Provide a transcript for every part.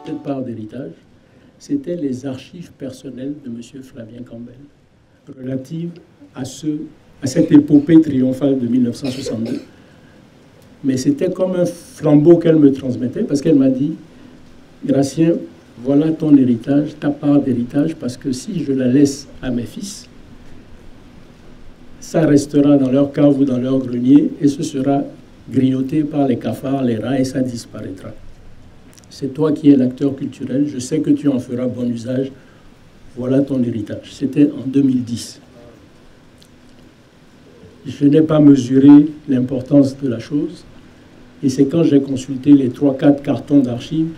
cette part d'héritage, c'était les archives personnelles de M. Flavien Campbell, relatives à cette épopée triomphale de 1962. Mais c'était comme un flambeau qu'elle me transmettait, parce qu'elle m'a dit, Gratien, voilà ton héritage, ta part d'héritage, parce que si je la laisse à mes fils, ça restera dans leur cave ou dans leur grenier, et ce sera grignoté par les cafards, les rats, et ça disparaîtra. C'est toi qui es l'acteur culturel, je sais que tu en feras bon usage, voilà ton héritage. C'était en 2010. Je n'ai pas mesuré l'importance de la chose, et c'est quand j'ai consulté les 3-4 cartons d'archives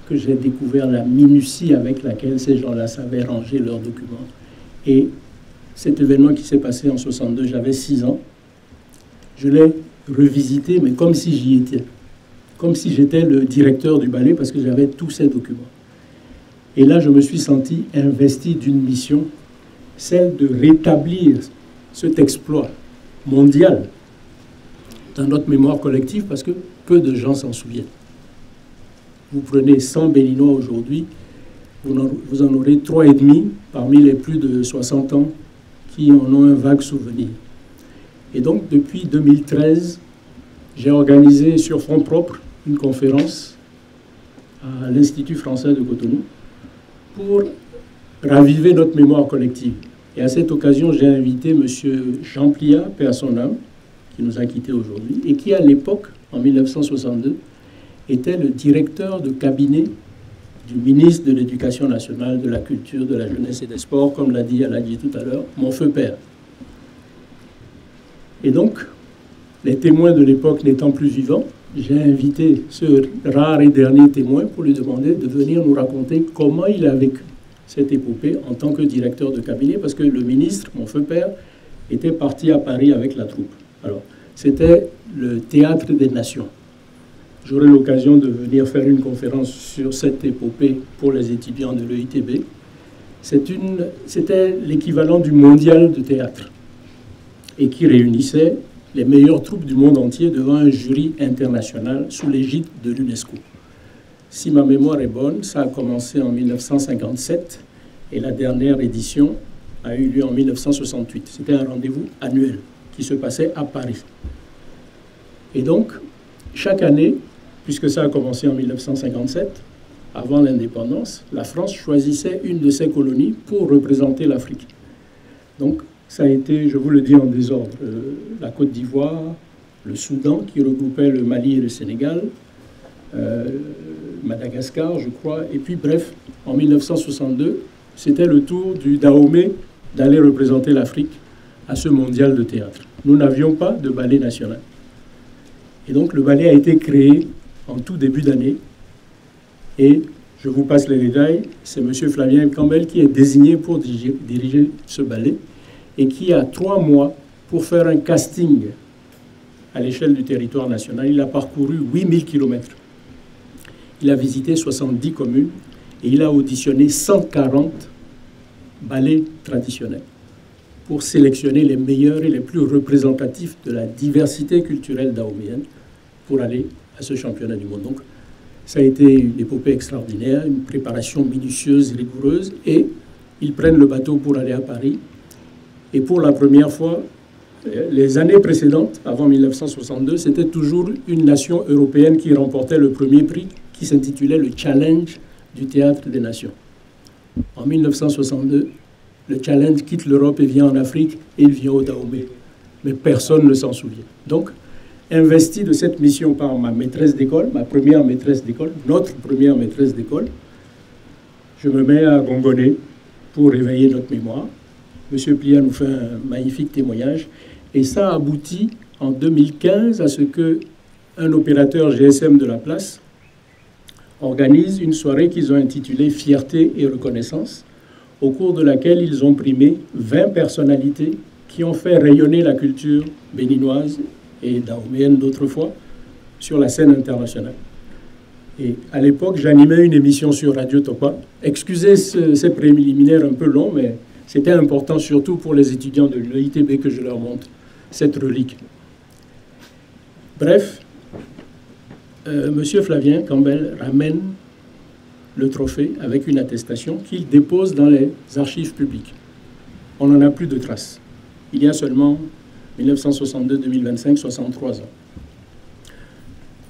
que j'ai découvert la minutie avec laquelle ces gens-là savaient ranger leurs documents. Et cet événement qui s'est passé en 62, j'avais 6 ans, je l'ai revisité, mais comme si j'y étais. Comme si j'étais le directeur du ballet, parce que j'avais tous ces documents. Et là, je me suis senti investi d'une mission, celle de rétablir cet exploit mondial dans notre mémoire collective, parce que peu de gens s'en souviennent. Vous prenez 100 Béninois aujourd'hui, vous en aurez 3,5 parmi les plus de 60 ans qui en ont un vague souvenir. Et donc, depuis 2013, j'ai organisé sur fonds propres une conférence à l'Institut français de Cotonou pour raviver notre mémoire collective. Et à cette occasion, j'ai invité M. Jean Plia, paix à son âme, qui nous a quittés aujourd'hui, et qui, à l'époque, en 1962, était le directeur de cabinet du ministre de l'Éducation nationale, de la Culture, de la Jeunesse et des Sports, comme l'a dit Aladji tout à l'heure, mon feu père. Et donc, les témoins de l'époque n'étant plus vivants, j'ai invité ce rare et dernier témoin pour lui demander de venir nous raconter comment il a vécu cette épopée en tant que directeur de cabinet, parce que le ministre, mon feu père, était parti à Paris avec la troupe. Alors, c'était le Théâtre des Nations. J'aurai l'occasion de venir faire une conférence sur cette épopée pour les étudiants de l'EITB. C'était l'équivalent du mondial de théâtre et qui réunissait les meilleures troupes du monde entier devant un jury international sous l'égide de l'UNESCO. Si ma mémoire est bonne, ça a commencé en 1957 et la dernière édition a eu lieu en 1968. C'était un rendez-vous annuel qui se passait à Paris. Et donc, chaque année, puisque ça a commencé en 1957, avant l'indépendance, la France choisissait une de ses colonies pour représenter l'Afrique. Donc, ça a été, je vous le dis en désordre, la Côte d'Ivoire, le Soudan, qui regroupait le Mali et le Sénégal, Madagascar, je crois, et puis bref, en 1962, c'était le tour du Dahomey d'aller représenter l'Afrique à ce mondial de théâtre. Nous n'avions pas de ballet national. Et donc le ballet a été créé en tout début d'année, et je vous passe les détails, c'est M. Flavien Campbell qui est désigné pour diriger ce ballet, et qui a 3 mois pour faire un casting à l'échelle du territoire national. Il a parcouru 8000 km. Il a visité 70 communes et il a auditionné 140 ballets traditionnels pour sélectionner les meilleurs et les plus représentatifs de la diversité culturelle dahoméenne pour aller à ce championnat du monde. Donc, ça a été une épopée extraordinaire, une préparation minutieuse et rigoureuse, et ils prennent le bateau pour aller à Paris. Et pour la première fois, les années précédentes, avant 1962, c'était toujours une nation européenne qui remportait le premier prix, qui s'intitulait le Challenge du Théâtre des Nations. En 1962, le Challenge quitte l'Europe et vient en Afrique, et il vient au Dahomey. Mais personne ne s'en souvient. Donc, investi de cette mission par ma maîtresse d'école, ma première maîtresse d'école, notre première maîtresse d'école, je me mets à gongonner pour réveiller notre mémoire. M. Plia nous fait un magnifique témoignage, et ça aboutit en 2015 à ce qu'un opérateur GSM de la place organise une soirée qu'ils ont intitulée « Fierté et reconnaissance », au cours de laquelle ils ont primé 20 personnalités qui ont fait rayonner la culture béninoise et dahoméenne d'autrefois sur la scène internationale. Et à l'époque, j'animais une émission sur Radio Topa. Excusez ces préliminaires un peu longs, mais c'était important surtout pour les étudiants de l'EITB que je leur montre cette relique. Bref, M. Flavien Campbell ramène le trophée avec une attestation qu'il dépose dans les archives publiques. On n'en a plus de traces. Il y a seulement 1962-2025, 63 ans.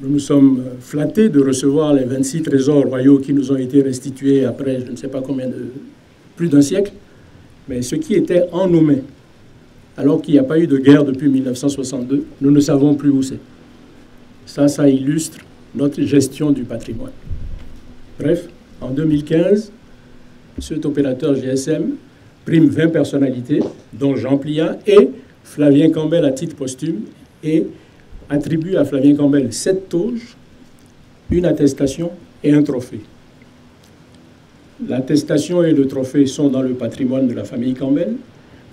Nous nous sommes flattés de recevoir les 26 trésors royaux qui nous ont été restitués après, je ne sais pas combien plus d'un siècle, mais ce qui était en nos mains, alors qu'il n'y a pas eu de guerre depuis 1962, nous ne savons plus où c'est. Ça illustre notre gestion du patrimoine. Bref, en 2015, cet opérateur GSM prime 20 personnalités, dont Jean Pliat et Flavien Cambel à titre posthume, et attribue à Flavien Cambel 7 tauges, une attestation et un trophée. L'attestation et le trophée sont dans le patrimoine de la famille Cambel,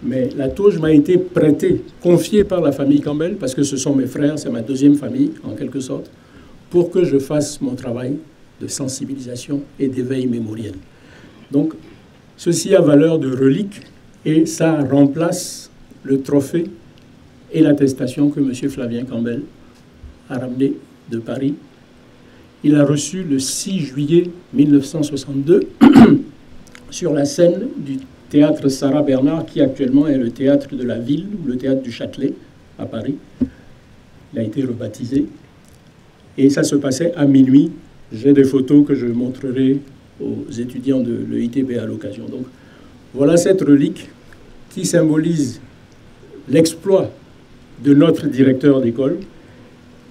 mais la tauge m'a été prêtée, confiée par la famille Cambel, parce que ce sont mes frères, c'est ma deuxième famille, en quelque sorte, pour que je fasse mon travail de sensibilisation et d'éveil mémoriel. Donc, ceci a valeur de relique et ça remplace le trophée et l'attestation que M. Flavien Cambel a ramené de Paris. Il a reçu le 6 juillet 1962 sur la scène du théâtre Sarah Bernard, qui actuellement est le théâtre de la Ville, ou le théâtre du Châtelet, à Paris. Il a été rebaptisé. Et ça se passait à minuit. J'ai des photos que je montrerai aux étudiants de l'EITB à l'occasion. Donc, voilà cette relique qui symbolise l'exploit de notre directeur d'école,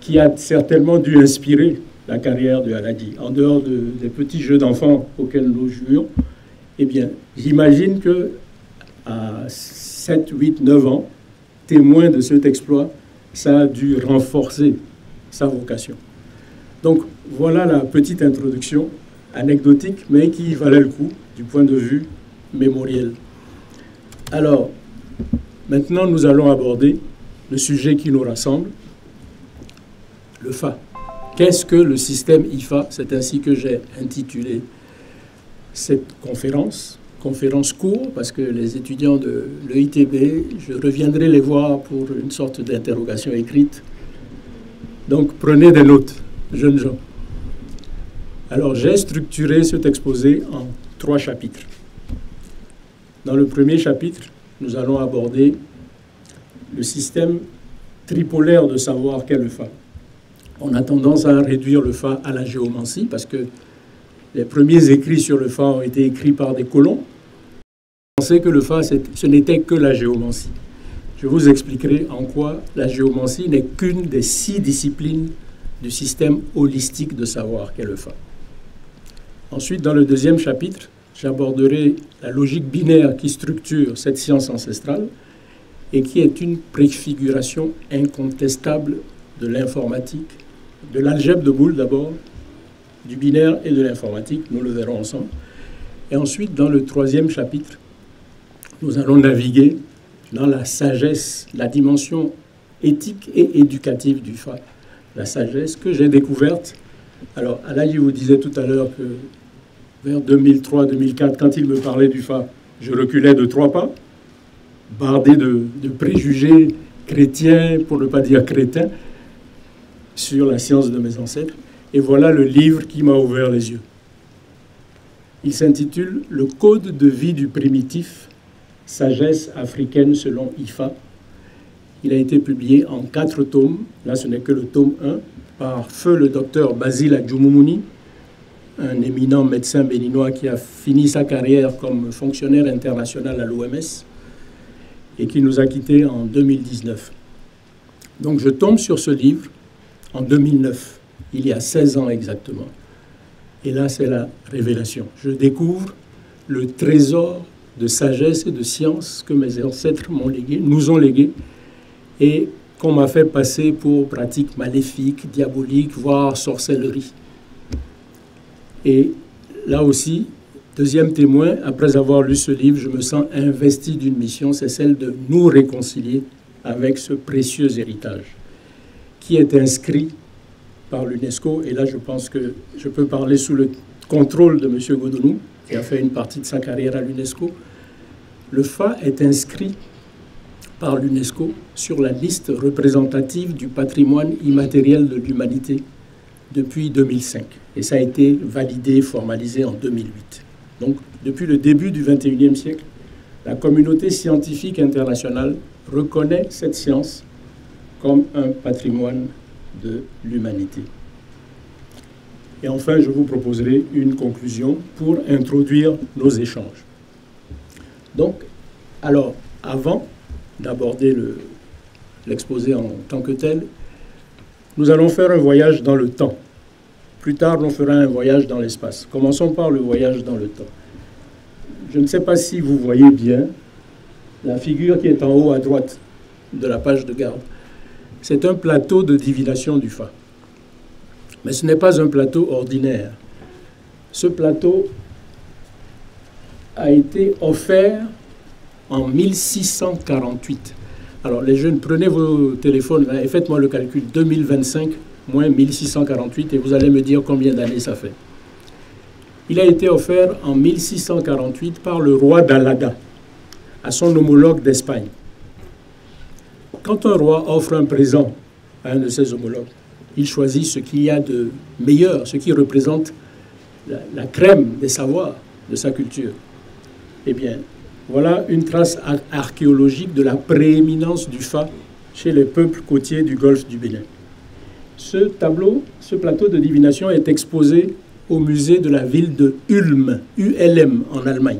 qui a certainement dû inspirer la carrière de Aladi. En dehors des petits jeux d'enfants auxquels nous jouions, eh bien, j'imagine que à 7, 8, 9 ans, témoin de cet exploit, ça a dû renforcer sa vocation. Donc, voilà la petite introduction anecdotique, mais qui valait le coup du point de vue mémoriel. Alors, maintenant, nous allons aborder le sujet qui nous rassemble, le FA. Qu'est-ce que le système IFA? C'est ainsi que j'ai intitulé cette conférence court, parce que les étudiants de l'EITB, je reviendrai les voir pour une sorte d'interrogation écrite. Donc, prenez des notes, jeunes gens. Alors, j'ai structuré cet exposé en 3 chapitres. Dans le premier chapitre, nous allons aborder le système tripolaire de savoir qu'est le FA. On a tendance à réduire le FA à la géomancie, parce que les premiers écrits sur le FA ont été écrits par des colons. On sait que le FA, ce n'était que la géomancie. Je vous expliquerai en quoi la géomancie n'est qu'une des 6 disciplines du système holistique de savoir qu'est le FA. Ensuite, dans le deuxième chapitre, j'aborderai la logique binaire qui structure cette science ancestrale et qui est une préfiguration incontestable de l'informatique, de l'algèbre de Boole d'abord, du binaire et de l'informatique, nous le verrons ensemble. Et ensuite, dans le troisième chapitre, nous allons naviguer dans la sagesse, la dimension éthique et éducative du FA. La sagesse que j'ai découverte. Alors, Alain, je vous disais tout à l'heure que vers 2003-2004, quand il me parlait du FA, je reculais de 3 pas, bardé de préjugés chrétiens, pour ne pas dire crétins, sur la science de mes ancêtres. Et voilà le livre qui m'a ouvert les yeux. Il s'intitule « Le code de vie du primitif, sagesse africaine selon IFA ». Il a été publié en 4 tomes. Là, ce n'est que le tome 1, par feu le docteur Basile Adjumoumouni, un éminent médecin béninois qui a fini sa carrière comme fonctionnaire international à l'OMS et qui nous a quittés en 2019. Donc je tombe sur ce livre en 2009, il y a 16 ans exactement. Et là, c'est la révélation. Je découvre le trésor de sagesse et de science que mes ancêtres m'ont légué, nous ont légué, et qu'on m'a fait passer pour pratique maléfique, diabolique, voire sorcellerie. Et là aussi, deuxième témoin, après avoir lu ce livre, je me sens investi d'une mission, c'est celle de nous réconcilier avec ce précieux héritage qui est inscrit par l'UNESCO. Et là, je pense que je peux parler sous le contrôle de M. Godonou, qui a fait une partie de sa carrière à l'UNESCO. Le FA est inscrit par l'UNESCO sur la liste représentative du patrimoine immatériel de l'humanité depuis 2005. Et ça a été validé, formalisé en 2008. Donc, depuis le début du XXIe siècle, la communauté scientifique internationale reconnaît cette science comme un patrimoine de l'humanité. Et enfin, je vous proposerai une conclusion pour introduire nos échanges. Donc, alors, avant d'aborder l'exposé en tant que tel, nous allons faire un voyage dans le temps. Plus tard, on fera un voyage dans l'espace. Commençons par le voyage dans le temps. Je ne sais pas si vous voyez bien la figure qui est en haut à droite de la page de garde. C'est un plateau de divination du Fa. Mais ce n'est pas un plateau ordinaire. Ce plateau a été offert en 1648. Alors, les jeunes, prenez vos téléphones là, et faites-moi le calcul. 2025 moins 1648 et vous allez me dire combien d'années ça fait. Il a été offert en 1648 par le roi d'Alada à son homologue d'Espagne. Quand un roi offre un présent à un de ses homologues, il choisit ce qu'il y a de meilleur, ce qui représente la crème des savoirs de sa culture. Eh bien, voilà une trace archéologique de la prééminence du Fa chez les peuples côtiers du golfe du Bénin. Ce tableau, ce plateau de divination est exposé au musée de la ville de Ulm, ULM, en Allemagne.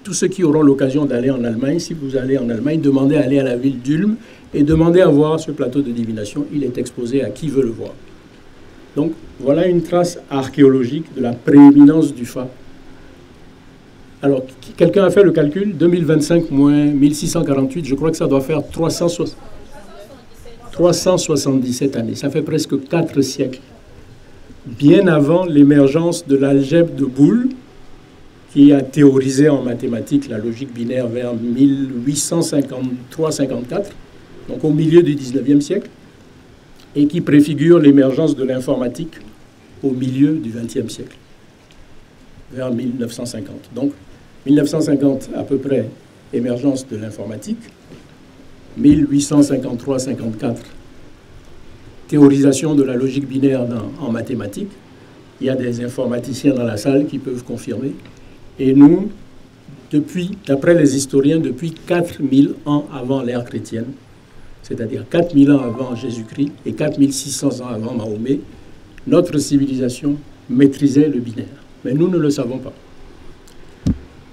Tous ceux qui auront l'occasion d'aller en Allemagne, si vous allez en Allemagne, demandez à aller à la ville d'Ulm et demandez à voir ce plateau de divination. Il est exposé à qui veut le voir. Donc, voilà une trace archéologique de la prééminence du Fa. Alors, quelqu'un a fait le calcul, 2025 moins 1648, je crois que ça doit faire 377 années. Ça fait presque 4 siècles. Bien avant l'émergence de l'algèbre de Boole, qui a théorisé en mathématiques la logique binaire vers 1853-54, donc au milieu du 19e siècle, et qui préfigure l'émergence de l'informatique au milieu du 20e siècle, vers 1950. Donc, 1950 à peu près, émergence de l'informatique, 1853-54, théorisation de la logique binaire en mathématiques. Il y a des informaticiens dans la salle qui peuvent confirmer. Et nous, d'après les historiens, depuis 4000 ans avant l'ère chrétienne, c'est-à-dire 4000 ans avant Jésus-Christ et 4600 ans avant Mahomet, notre civilisation maîtrisait le binaire. Mais nous ne le savons pas.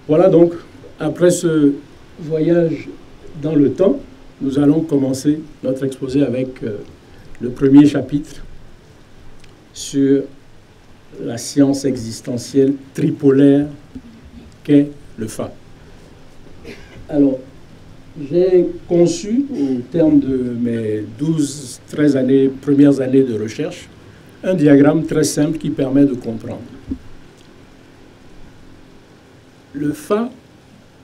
Voilà donc, après ce voyage dans le temps, nous allons commencer notre exposé avec le premier chapitre sur la science existentielle tripolaire qu'est le Fa. Alors, j'ai conçu, au terme de mes 12-13 premières années de recherche, un diagramme très simple qui permet de comprendre. Le Fa,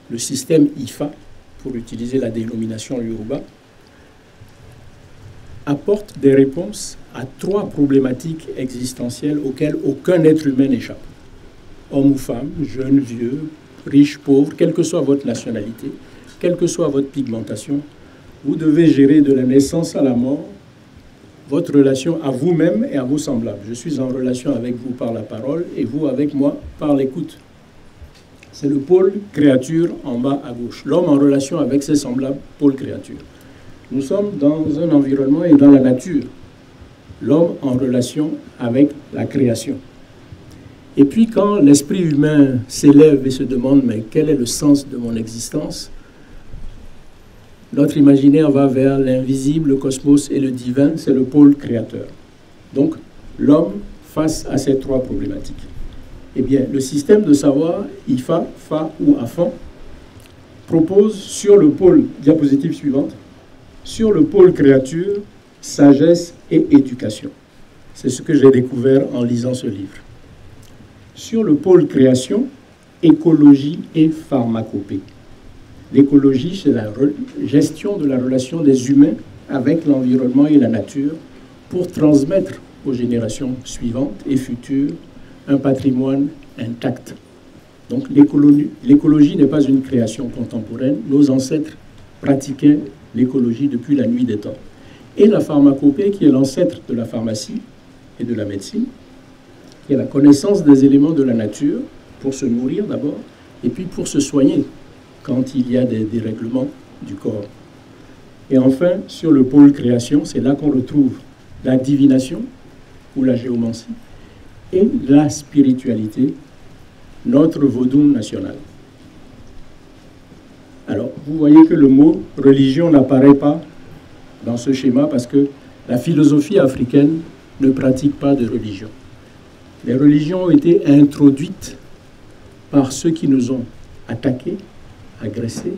le système IFA, pour utiliser la dénomination Yoruba, apporte des réponses à 3 problématiques existentielles auxquelles aucun être humain n'échappe. Homme ou femme, jeune, vieux, riche, pauvre, quelle que soit votre nationalité, quelle que soit votre pigmentation, vous devez gérer de la naissance à la mort votre relation à vous-même et à vos semblables. Je suis en relation avec vous par la parole et vous avec moi par l'écoute. C'est le pôle créature en bas à gauche. L'homme en relation avec ses semblables, pôle créature. Nous sommes dans un environnement et dans la nature. L'homme en relation avec la création. Et puis quand l'esprit humain s'élève et se demande « mais quel est le sens de mon existence ?» Notre imaginaire va vers l'invisible, le cosmos et le divin, c'est le pôle créateur. Donc, l'homme face à ces 3 problématiques. Eh bien, le système de savoir, IFA, Fa ou Afan, propose sur le pôle, diapositive suivante, sur le pôle créature, sagesse et éducation. C'est ce que j'ai découvert en lisant ce livre. Sur le pôle création, écologie et pharmacopée. L'écologie, c'est la gestion de la relation des humains avec l'environnement et la nature pour transmettre aux générations suivantes et futures un patrimoine intact. Donc l'écologie n'est pas une création contemporaine. Nos ancêtres pratiquaient l'écologie depuis la nuit des temps. Et la pharmacopée, qui est l'ancêtre de la pharmacie, et de la médecine, qui est la connaissance des éléments de la nature pour se nourrir d'abord, et puis pour se soigner quand il y a des dérèglements du corps. Et enfin, sur le pôle création, c'est là qu'on retrouve la divination ou la géomancie et la spiritualité, notre vaudou national. Alors, vous voyez que le mot religion n'apparaît pas dans ce schéma parce que la philosophie africaine ne pratique pas de religion. Les religions ont été introduites par ceux qui nous ont attaqués, agressés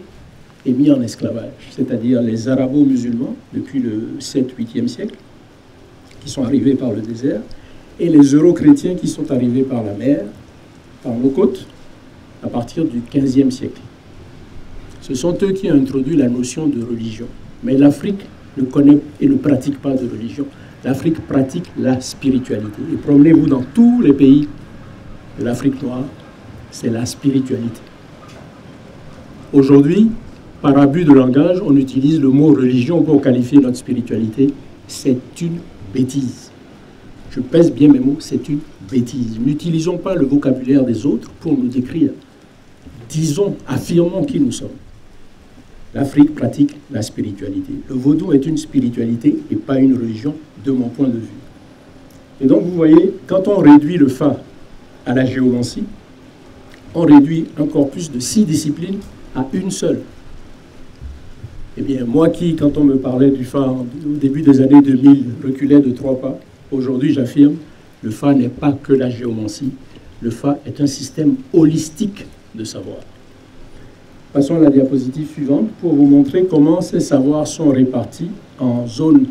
et mis en esclavage, c'est-à-dire les arabo-musulmans depuis le 7e-8e siècle, qui sont arrivés par le désert, et les euro-chrétiens qui sont arrivés par la mer, par nos côtes, à partir du 15e siècle. Ce sont eux qui ont introduit la notion de religion. Mais l'Afrique ne connaît et ne pratique pas de religion. L'Afrique pratique la spiritualité. Et promenez-vous dans tous les pays de l'Afrique noire, c'est la spiritualité. Aujourd'hui, par abus de langage, on utilise le mot religion pour qualifier notre spiritualité. C'est une bêtise. Je pèse bien mes mots, c'est une bêtise. N'utilisons pas le vocabulaire des autres pour nous décrire. Disons, affirmons qui nous sommes. L'Afrique pratique la spiritualité. Le vaudou est une spiritualité et pas une religion, de mon point de vue. Et donc, vous voyez, quand on réduit le Fa à la géomancie, on réduit encore plus de 6 disciplines à une seule. Eh bien, moi qui, quand on me parlait du Fa au début des années 2000, reculais de 3 pas, aujourd'hui, j'affirme, le Fa n'est pas que la géomancie. Le Fa est un système holistique de savoir. Passons à la diapositive suivante pour vous montrer comment ces savoirs sont répartis en zones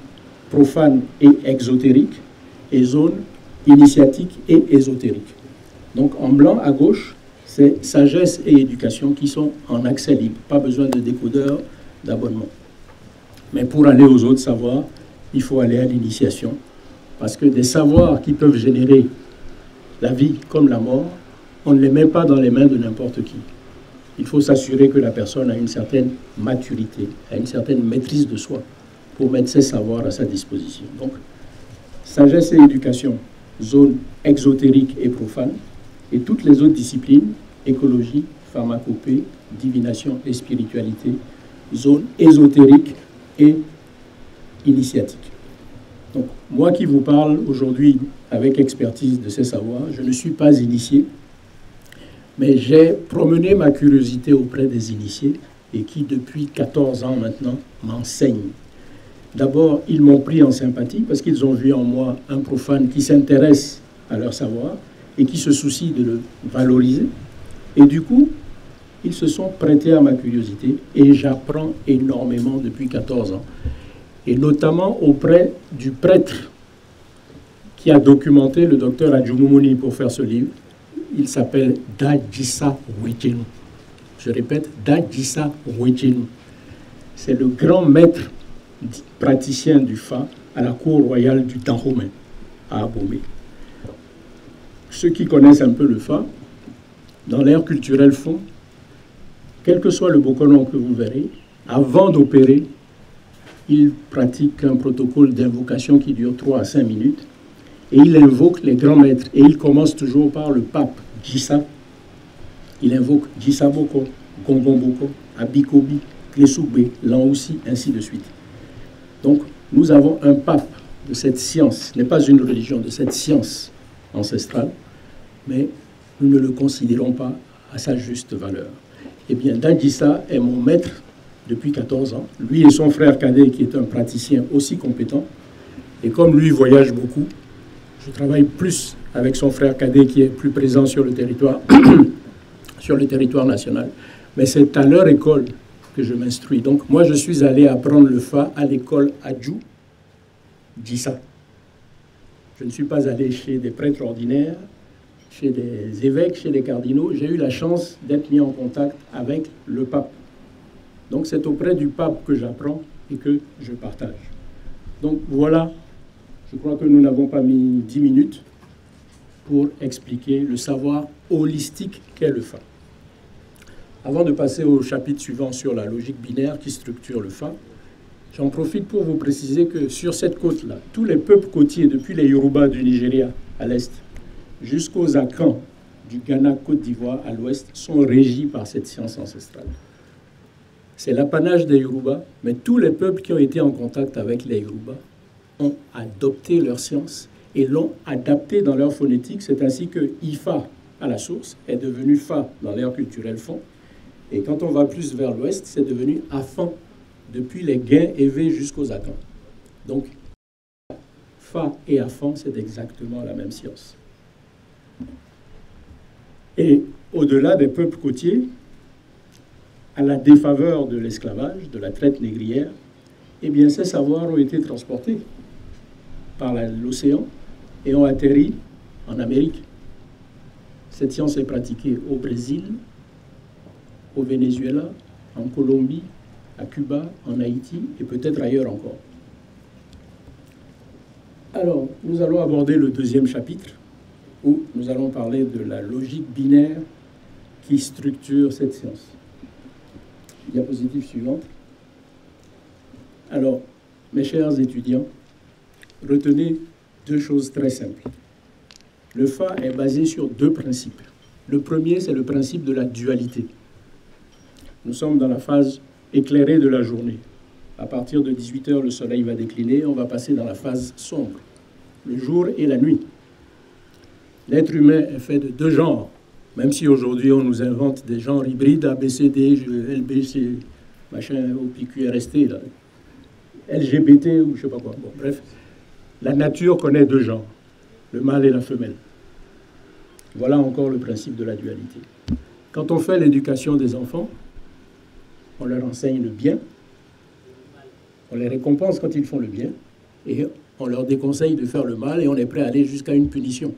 profanes et exotériques et zones initiatiques et ésotériques. Donc en blanc à gauche, c'est sagesse et éducation qui sont en accès libre, pas besoin de décodeur, d'abonnement. Mais pour aller aux autres savoirs, il faut aller à l'initiation, parce que des savoirs qui peuvent générer la vie comme la mort, on ne les met pas dans les mains de n'importe qui. Il faut s'assurer que la personne a une certaine maturité, a une certaine maîtrise de soi pour mettre ses savoirs à sa disposition. Donc, sagesse et éducation, zone exotérique et profane, et toutes les autres disciplines, écologie, pharmacopée, divination et spiritualité, zone ésotérique et initiatique. Donc, moi qui vous parle aujourd'hui avec expertise de ces savoirs, je ne suis pas initié, mais j'ai promené ma curiosité auprès des initiés et qui, depuis 14 ans maintenant, m'enseignent. D'abord, ils m'ont pris en sympathie parce qu'ils ont vu en moi un profane qui s'intéresse à leur savoir et qui se soucie de le valoriser. Et du coup, ils se sont prêtés à ma curiosité et j'apprends énormément depuis 14 ans. Et notamment auprès du prêtre qui a documenté le docteur Adjumumuni pour faire ce livre. Il s'appelle Dadjissa Wejenu. Je répète, Dadjissa Wejenu. C'est le grand maître praticien du Fa à la cour royale du Dahomey, à Abomey. Ceux qui connaissent un peu le Fa, dans l'ère culturelle font, quel que soit le bokonon que vous verrez, avant d'opérer, il pratique un protocole d'invocation qui dure 3 à 5 minutes. Et il invoque les grands maîtres. Et il commence toujours par le pape Djissa. Il invoque Djissa Boko, Gongon Boko, Abikobi, Klesugbe, Lanhoussi, ainsi de suite. Donc, nous avons un pape de cette science, ce n'est pas une religion, de cette science ancestrale, mais nous ne le considérons pas à sa juste valeur. Eh bien, Dadjissa est mon maître depuis 14 ans. Lui et son frère cadet, qui est un praticien aussi compétent. Et comme lui voyage beaucoup, je travaille plus avec son frère cadet qui est plus présent sur le territoire, sur le territoire national. Mais c'est à leur école que je m'instruis. Donc moi, je suis allé apprendre le Fa à l'école Adjou Djissa. Je ne suis pas allé chez des prêtres ordinaires, chez des évêques, chez des cardinaux. J'ai eu la chance d'être mis en contact avec le pape. Donc c'est auprès du pape que j'apprends et que je partage. Donc voilà. Je crois que nous n'avons pas mis 10 minutes pour expliquer le savoir holistique qu'est le Fa. Avant de passer au chapitre suivant sur la logique binaire qui structure le Fa, J'en profite pour vous préciser que sur cette côte-là, tous les peuples côtiers, depuis les Yoruba du Nigeria à l'est, jusqu'aux Akans du Ghana, Côte d'Ivoire à l'ouest, sont régis par cette science ancestrale. C'est l'apanage des Yoruba, mais tous les peuples qui ont été en contact avec les Yoruba ont adopté leur science et l'ont adaptée dans leur phonétique. C'est ainsi que Ifa, à la source, est devenu Fa dans l'ère culturelle Fon. Et quand on va plus vers l'ouest, c'est devenu Afan, depuis les Guins et V jusqu'aux Akans. Donc, Fa et Afan, c'est exactement la même science. Et au-delà des peuples côtiers, à la défaveur de l'esclavage, de la traite négrière, eh bien, ces savoirs ont été transportés par l'océan et ont atterri en Amérique. Cette science est pratiquée au Brésil, au Venezuela, en Colombie, à Cuba, en Haïti et peut-être ailleurs encore. Alors, nous allons aborder le deuxième chapitre où nous allons parler de la logique binaire qui structure cette science. Diapositive suivante. Alors, mes chers étudiants, retenez deux choses très simples. Le Fa est basé sur deux principes. Le premier, c'est le principe de la dualité. Nous sommes dans la phase éclairée de la journée. À partir de 18 h, le soleil va décliner, on va passer dans la phase sombre, le jour et la nuit. L'être humain est fait de deux genres, même si aujourd'hui on nous invente des genres hybrides, ABCD, LBC, machin, OPQRST, là, LGBT ou je sais pas quoi. Bon, bref, la nature connaît deux genres, le mâle et la femelle. Voilà encore le principe de la dualité. Quand on fait l'éducation des enfants, on leur enseigne le bien, on les récompense quand ils font le bien, et on leur déconseille de faire le mal, et on est prêt à aller jusqu'à une punition.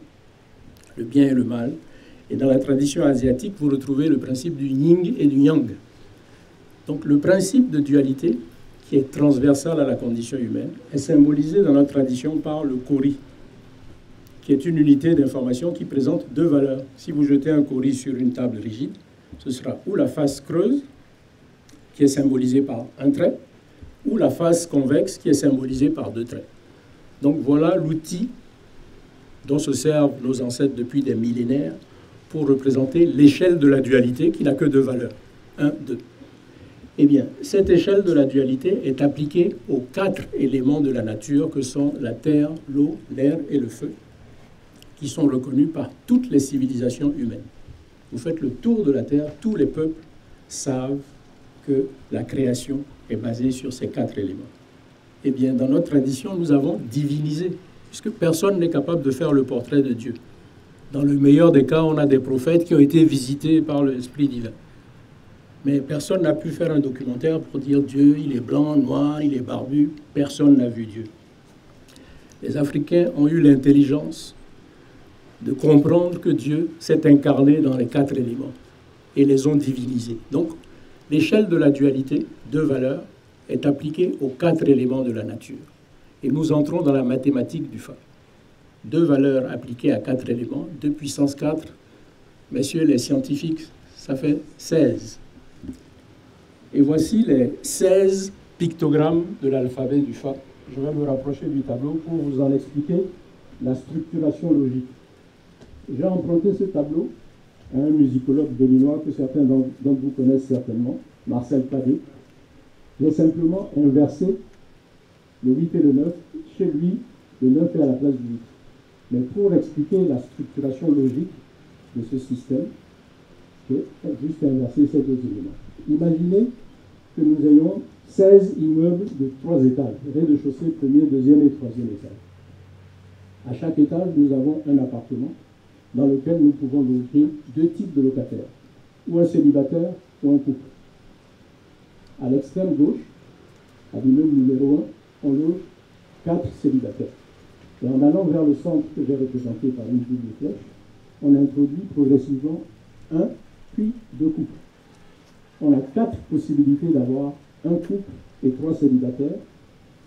Le bien et le mal. Et dans la tradition asiatique, vous retrouvez le principe du yin et du yang. Donc le principe de dualité, qui est transversal à la condition humaine, est symbolisé dans notre tradition par le kori, qui est une unité d'information qui présente deux valeurs. Si vous jetez un kori sur une table rigide, ce sera ou la face creuse, qui est symbolisée par un trait, ou la face convexe, qui est symbolisée par deux traits. Donc voilà l'outil dont se servent nos ancêtres depuis des millénaires pour représenter l'échelle de la dualité qui n'a que deux valeurs. 1, 2. Eh bien, cette échelle de la dualité est appliquée aux quatre éléments de la nature que sont la terre, l'eau, l'air et le feu, qui sont reconnus par toutes les civilisations humaines. Vous faites le tour de la terre, tous les peuples savent que la création est basée sur ces quatre éléments. Eh bien, dans notre tradition, nous avons divinisé, puisque personne n'est capable de faire le portrait de Dieu. Dans le meilleur des cas, on a des prophètes qui ont été visités par l'Esprit divin. Mais personne n'a pu faire un documentaire pour dire Dieu, il est blanc, noir, il est barbu. Personne n'a vu Dieu. Les Africains ont eu l'intelligence de comprendre que Dieu s'est incarné dans les quatre éléments et les ont divinisés. Donc, l'échelle de la dualité, deux valeurs, est appliquée aux quatre éléments de la nature. Et nous entrons dans la mathématique du Fa. Deux valeurs appliquées à quatre éléments, 2 puissance 4. Messieurs les scientifiques, ça fait 16. Et voici les 16 pictogrammes de l'alphabet du Fa. Je vais me rapprocher du tableau pour vous en expliquer la structuration logique. J'ai emprunté ce tableau à un musicologue béninois que certains d'entre vous connaissent certainement, Marcel Padé. J'ai simplement inversé le 8 et le 9. Chez lui, le 9 est à la place du 8. Mais pour expliquer la structuration logique de ce système, j'ai juste inversé ces deux éléments. Imaginez que nous ayons 16 immeubles de 3 étages, rez-de-chaussée, premier, deuxième et troisième étage. À chaque étage, nous avons un appartement dans lequel nous pouvons loger deux types de locataires, ou un célibataire ou un couple. À l'extrême gauche, à l'immeuble numéro 1, on loge 4 célibataires. Et en allant vers le centre que j'ai représenté par une double flèche, on introduit progressivement un, puis deux couples. On a 4 possibilités d'avoir un couple et 3 célibataires.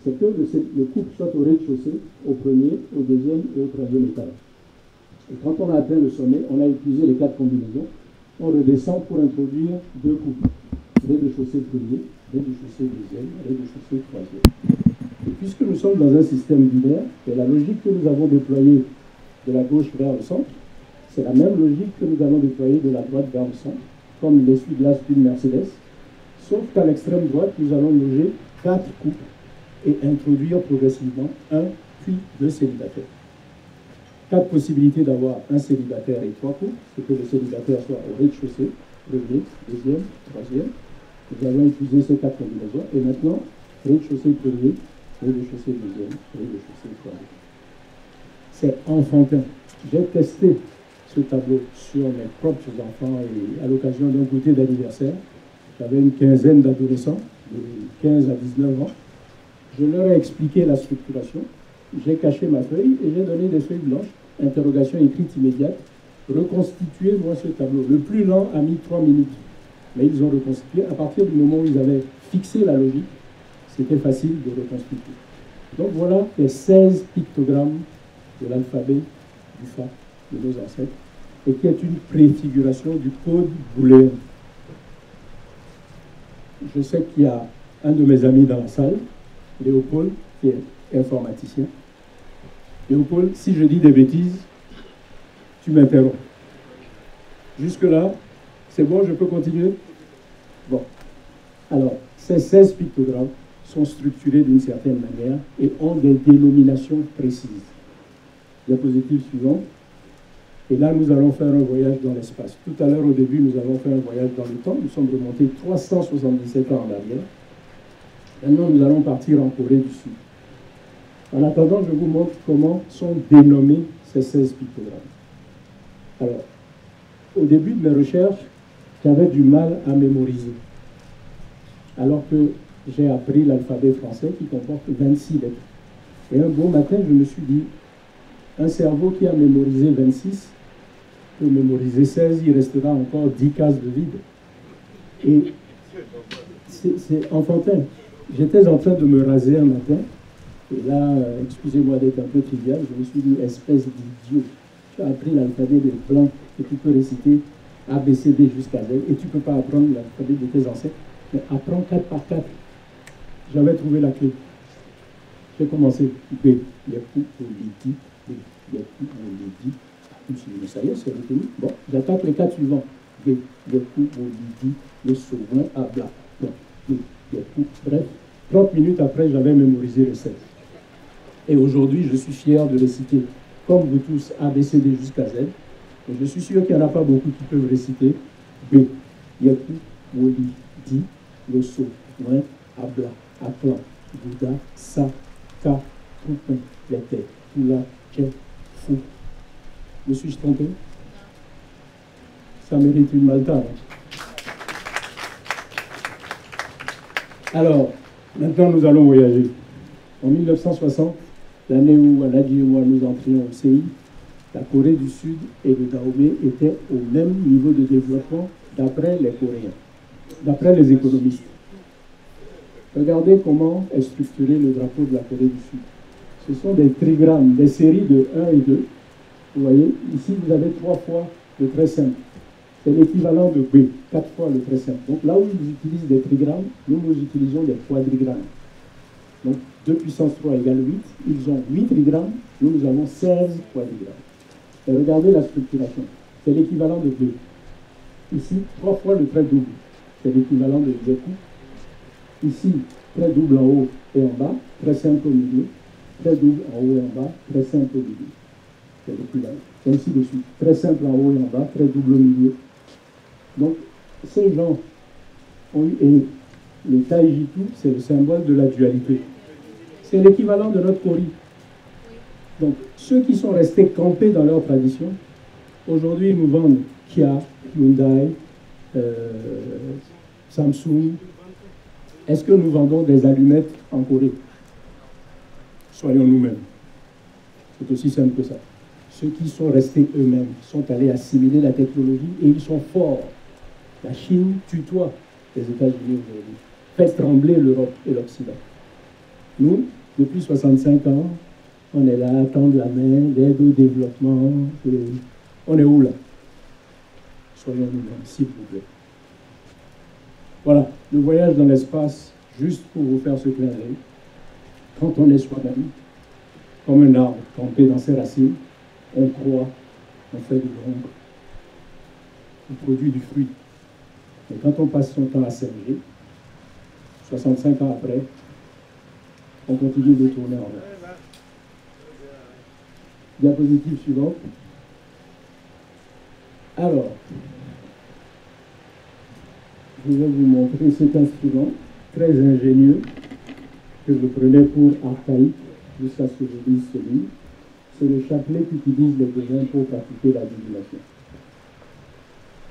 C'est que le couple soit au rez-de-chaussée, au premier, au deuxième et au troisième étage. Et quand on a atteint le sommet, on a utilisé les 4 combinaisons. On redescend pour introduire 2 couples. rez-de-chaussée premier, rez-de-chaussée deuxième, rez-de-chaussée troisième. Et puisque nous sommes dans un système binaire, et la logique que nous avons déployée de la gauche vers le centre, c'est la même logique que nous allons déployer de la droite vers le centre, comme l'essuie-glace d'une Mercedes, sauf qu'à l'extrême droite, nous allons loger 4 couples et introduire progressivement un puis 2 célibataires. 4 possibilités d'avoir un célibataire et 3 couples, c'est que le célibataire soit au rez-de-chaussée, premier, deuxième, troisième. Nous allons utiliser ces 4 combinaisons. Et maintenant, rez-de-chaussée premier, rez-de-chaussée deuxième, rez-de-chaussée troisième. C'est enfantin. J'ai testé ce tableau sur mes propres enfants et à l'occasion d'un goûter d'anniversaire. J'avais une quinzaine d'adolescents, de 15 à 19 ans. Je leur ai expliqué la structuration. J'ai caché ma feuille et j'ai donné des feuilles blanches, interrogation écrite immédiate. Reconstituez-moi ce tableau. Le plus lent a mis 3 minutes. Mais ils ont reconstitué. À partir du moment où ils avaient fixé la logique, c'était facile de reconstituer. Donc voilà les 16 pictogrammes de l'alphabet du Fa de nos ancêtres, et qui est une préfiguration du code booléen. Je sais qu'il y a un de mes amis dans la salle, Léopold, qui est informaticien. Léopold, si je dis des bêtises, tu m'interromps. Jusque-là, c'est bon, je peux continuer? Bon. Alors, ces 16 pictogrammes sont structurés d'une certaine manière et ont des dénominations précises. Diapositive suivante. Et là, nous allons faire un voyage dans l'espace. Tout à l'heure, au début, nous avons fait un voyage dans le temps. Nous sommes remontés 377 ans en arrière. Maintenant, nous allons partir en Corée du Sud. En attendant, je vous montre comment sont dénommés ces 16 pictogrammes. Alors, au début de mes recherches, j'avais du mal à mémoriser. Alors que j'ai appris l'alphabet français qui comporte 26 lettres. Et un beau matin, je me suis dit, un cerveau qui a mémorisé 26 peut mémoriser 16, il restera encore 10 cases de vide. Et c'est enfantin. J'étais en train de me raser un matin, et là, excusez-moi d'être un peu trivial, je me suis dit, espèce d'idiot, tu as appris l'alphabet des Blancs et tu peux réciter A, B, C, D jusqu'à Z, et tu ne peux pas apprendre l'alphabet de tes ancêtres, mais apprends 4 par 4. J'avais trouvé la clé. J'ai commencé, B, Yaku, Olidi, B, Yaku, Olidi. Je me suis dit, mais ça y est, c'est retenu. Bon, j'attaque les 4 suivants. B, Yaku, Olidi, le Sauvin, Abla. Bon, B, Yaku, bref. 30 minutes après, j'avais mémorisé le 7. Et aujourd'hui, je suis fier de les citer, comme vous tous, A, B, C, D jusqu'à Z. Et je suis sûr qu'il n'y en a pas beaucoup qui peuvent réciter B, Yaku, Olidi, le Sauvin, Abla, Aplan, Bouddha, Sa, Ka, Toupin, Lete, Poula, Tchè, Fou. Me suis-je trompé? Ça mérite une malta. Alors, maintenant nous allons voyager. En 1960, l'année où Aladi et moi nous entrions au CI, la Corée du Sud et le Dahomey étaient au même niveau de développement d'après les Coréens, d'après les économistes. Regardez comment est structuré le drapeau de la Corée du Sud. Ce sont des trigrammes, des séries de 1 et 2. Vous voyez, ici vous avez 3 fois le trait simple. C'est l'équivalent de B, 4 fois le trait simple. Donc là où ils utilisent des trigrammes, nous utilisons des quadrigrammes. Donc 2 puissance 3 égale 8. Ils ont 8 trigrammes, nous avons 16 quadrigrammes. Et regardez la structuration. C'est l'équivalent de B. Ici, 3 fois le trait double. C'est l'équivalent de Yaku. Ici, trait double en haut et en bas, trait simple au milieu, trait double en haut et en bas, trait simple au milieu. C'est l'équivalent. Et ainsi de suite. Trait simple en haut et en bas, trait double au milieu. Donc, ces gens ont eu, et le Taijitu, c'est le symbole de la dualité. C'est l'équivalent de notre Kori. Donc, ceux qui sont restés campés dans leur tradition, aujourd'hui, ils nous vendent Kia, Hyundai, Samsung. Est-ce que nous vendons des allumettes en Corée? Soyons nous-mêmes. C'est aussi simple que ça. Ceux qui sont restés eux-mêmes sont allés assimiler la technologie et ils sont forts. La Chine tutoie les États-Unis aujourd'hui, fait trembler l'Europe et l'Occident. Nous, depuis 65 ans, on est là à tendre la main, l'aide au développement. On est où là? Soyons nous-mêmes, s'il vous plaît. Voilà, le voyage dans l'espace, juste pour vous faire ce clin d'œil, quand on est soi-même, comme un arbre campé dans ses racines, on croît, on fait de l'ombre, on produit du fruit. Mais quand on passe son temps à s'élever, 65 ans après, on continue de tourner en rond. Diapositive suivante. Alors, je vais vous montrer cet instrument très ingénieux que je prenais pour archaïque jusqu'à ce que je lise ce livre. C'est le chapelet qu'utilisent les devins pour pratiquer la divination.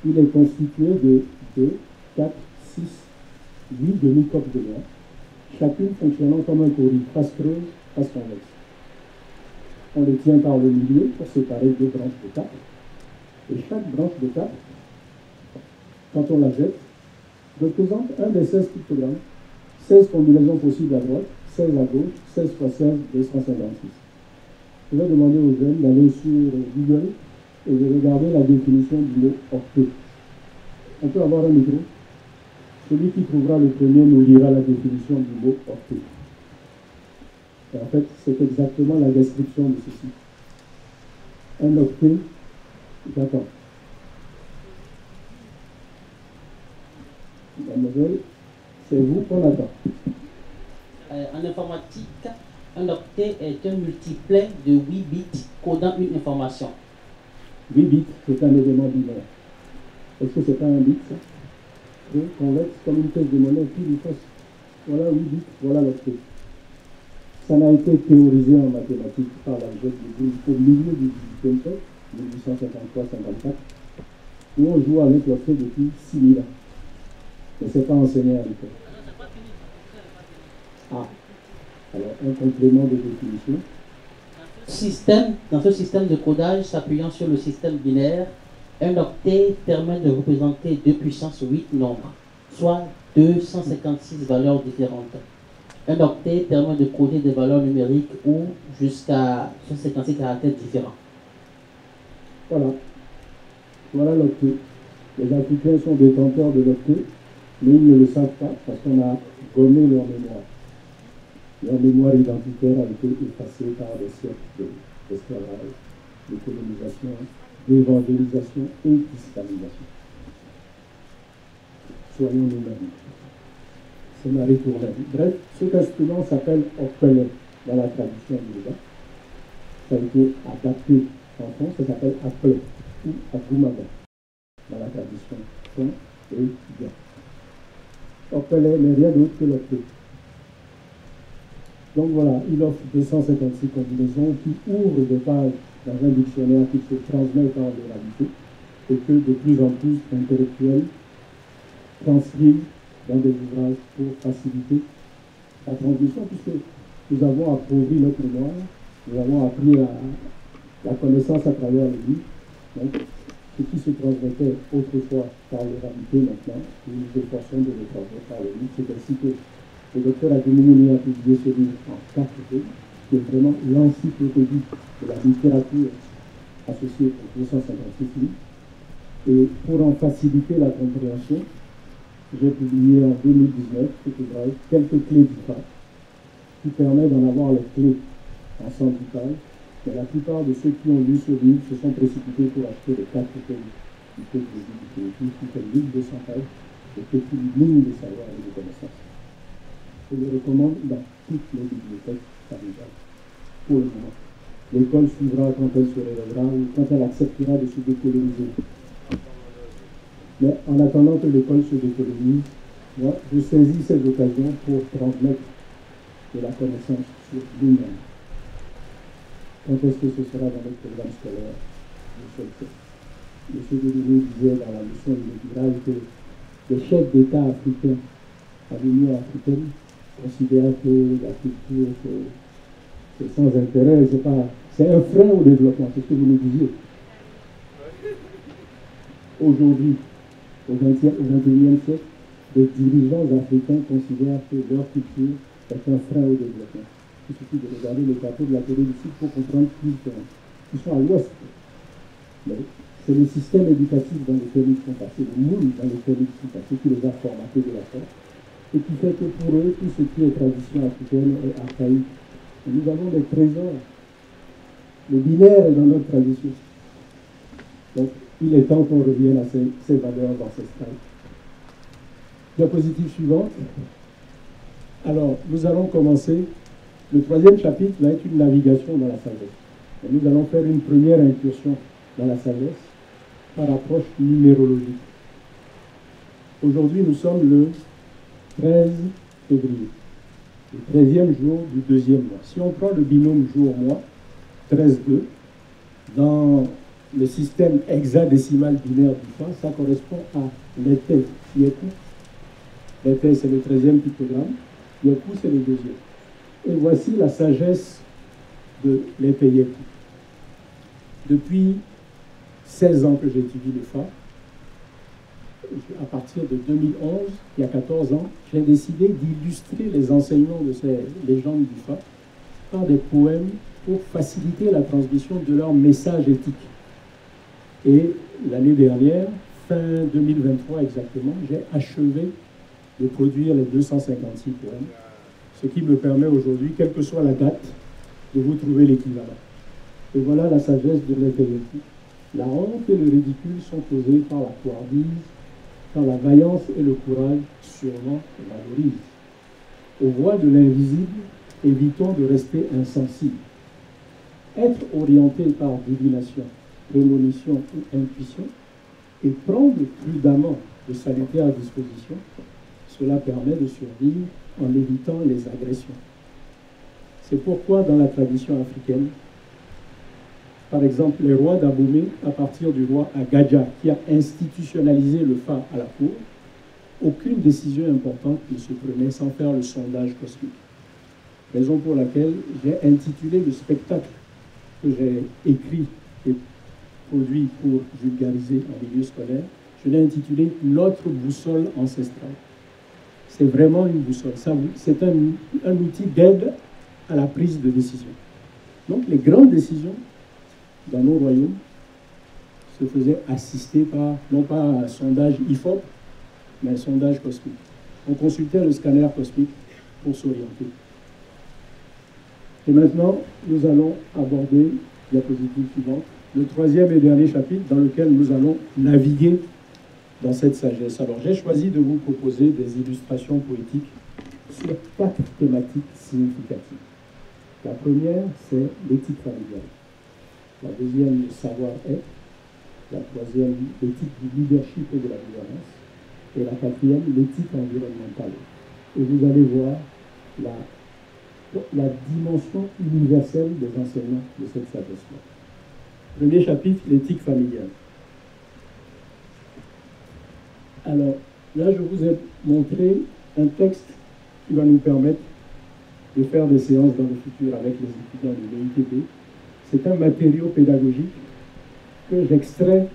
Il est constitué de 2, 4, 6, 8 demi-copes de bois, chacune fonctionnant comme un coris, face creuse, face convexe. On les tient par le milieu pour séparer deux branches de 4. Et chaque branche de 4, quand on la jette, représente un des 16 pictogrammes, 16 combinaisons possibles à droite, 16 à gauche, 16 x 16, 256. Je vais demander aux jeunes d'aller sur Google et de regarder la définition du mot octet. On peut avoir un micro. Celui qui trouvera le premier nous lira la définition du mot octet. Et en fait, c'est exactement la description de ceci. Un octet, j'attends. Mademoiselle, c'est vous qu'on attend. En informatique, un octet est un multiplet de 8 bits codant une information. 8 bits, c'est un élément binaire. Est-ce que c'est pas un bit, ça? Convexe comme une pièce de monnaie, puis une face. Voilà 8 bits, voilà l'octet. Ça n'a été théorisé en mathématiques par l'algèbre de Boole au milieu du XVIIIe siècle, 1853-54, où on joue avec l'octet depuis 6000 ans. Mais ce n'est pas enseigné à l'école. Ah, alors un complément de définition. Dans ce système de codage s'appuyant sur le système binaire, un octet permet de représenter 2 puissance 8 nombres, soit 256 valeurs différentes. Un octet permet de coder des valeurs numériques ou jusqu'à 156 caractères différents. Voilà. Voilà l'octet. Les Africains sont détenteurs de l'octet, mais ils ne le savent pas parce qu'on a gommé leur mémoire. Leur mémoire identitaire a été effacée par des siècles d'esclavage, de colonisation, d'évangélisation et fiscalisation. Soyons nous-mêmes. C'est Marie Tourlaine. Bref, cet instrument s'appelle Okpele dans la tradition yoruba. Ça a été adapté en France, ça s'appelle Akple ou Akumaga dans la tradition Fon et Dia. Okpele n'est rien d'autre que l'octet. Donc voilà, il offre 256 combinaisons qui ouvrent des pages dans un dictionnaire qui se transmet par l'oralité et que de plus en plus intellectuels transcrivent dans des ouvrages pour faciliter la transmission, puisque nous avons appauvri notre mémoire, nous avons appris la connaissance à travers les livres. Donc, ce qui se transmettait autrefois par l'oralité, maintenant, nous nous efforçons de le transmettre par les livres. C'est ainsi que le docteur Ademoumouni a publié ce livre en 4 volumes, qui est vraiment l'encyclopédie de la littérature associée aux 256 livres. Et pour en faciliter la compréhension, j'ai publié en 2019 cet ouvrage, quelques clés du pape, qui permet d'en avoir les clés en 110 pages. Mais la plupart de ceux qui ont lu ce livre se sont précipités pour acheter les 4 clés du code de vie définitif, qui fait 1200 pages, et qui est une mine de savoir et de connaissances. Je le recommande dans toutes les bibliothèques familiales, pour le moment. L'école suivra quand elle se révélera ou quand elle acceptera de se décoloniser. Mais en attendant que l'école se décolonise, moi, je saisis ces occasions pour transmettre de la connaissance sur nous-mêmes. Quand est-ce que ce sera dans notre programme scolaire? Je sais que M. Dedenou disait dans la leçon inaugurale que les chefs d'État africains à l'Union africaine considèrent que la culture, c'est sans intérêt, c'est un frein au développement, c'est ce que vous nous disiez. Aujourd'hui, au XXIe siècle, les dirigeants africains considèrent que leur culture est un frein au développement. Il suffit de regarder le plateau de la Corée du Sud pour comprendre qu'ils sont à l'ouest. Mais C'est le système éducatif dans lequel ils sont passés, le moule dans lequel ils sont passés, qui les a formatés de la sorte, et qui fait que pour eux, tout ce qui est tradition africaine est archaïque. Et nous avons des trésors. Le binaire est dans notre tradition. Donc, il est temps qu'on revienne à ces valeurs ancestrales. Diapositive suivante. Alors, nous allons commencer. Le troisième chapitre va être une navigation dans la sagesse. Et nous allons faire une première incursion dans la sagesse par approche numérologique. Aujourd'hui, nous sommes le 13 février, le 13e jour du deuxième mois. Si on prend le binôme jour-mois, 13-2, dans le système hexadécimal binaire du Fa, ça correspond à l'été, Yeku. L'été, c'est le 13e pictogramme, Yeku, c'est le deuxième. Et voici la sagesse de l'été Yeku. Depuis 16 ans que j'étudie le Fa, à partir de 2011, il y a 14 ans, j'ai décidé d'illustrer les enseignements de ces légendes du Fa par des poèmes pour faciliter la transmission de leur message éthique. Et l'année dernière, fin 2023 exactement, j'ai achevé de produire les 256 poèmes, ce qui me permet aujourd'hui, quelle que soit la date, de vous trouver l'équivalent. Et voilà la sagesse de l'Éternité. La honte et le ridicule sont causés par la couardise, quand la vaillance et le courage sûrement valorisent. Aux voix de l'invisible, évitons de rester insensibles. Être orienté par divination, prémonition ou intuition, et prendre prudemment de salutaires dispositions, cela permet de survivre en évitant les agressions. C'est pourquoi dans la tradition africaine, par exemple, les rois d'Abomey, à partir du roi Agadja, qui a institutionnalisé le Fa à la cour, aucune décision importante ne se prenait sans faire le sondage cosmique. Raison pour laquelle j'ai intitulé le spectacle que j'ai écrit et produit pour vulgariser en milieu scolaire, je l'ai intitulé « Notre boussole ancestrale ». C'est vraiment une boussole. C'est un outil d'aide à la prise de décision. Donc les grandes décisions dans nos royaumes se faisaient assister par, non pas un sondage IFOP, mais un sondage cosmique. On consultait le scanner cosmique pour s'orienter. Et maintenant, nous allons aborder, diapositive suivante, le troisième et dernier chapitre dans lequel nous allons naviguer dans cette sagesse. Alors, j'ai choisi de vous proposer des illustrations poétiques sur 4 thématiques significatives. La première, c'est l'éthique familiale. La deuxième, le savoir-être. La troisième, l'éthique du leadership et de la gouvernance. Et la quatrième, l'éthique environnementale. Et vous allez voir la dimension universelle des enseignements de cette sagesse-là. Premier chapitre, l'éthique familiale. Alors, là, je vous ai montré un texte qui va nous permettre de faire des séances dans le futur avec les étudiants de l'EITB. C'est un matériau pédagogique que j'extrais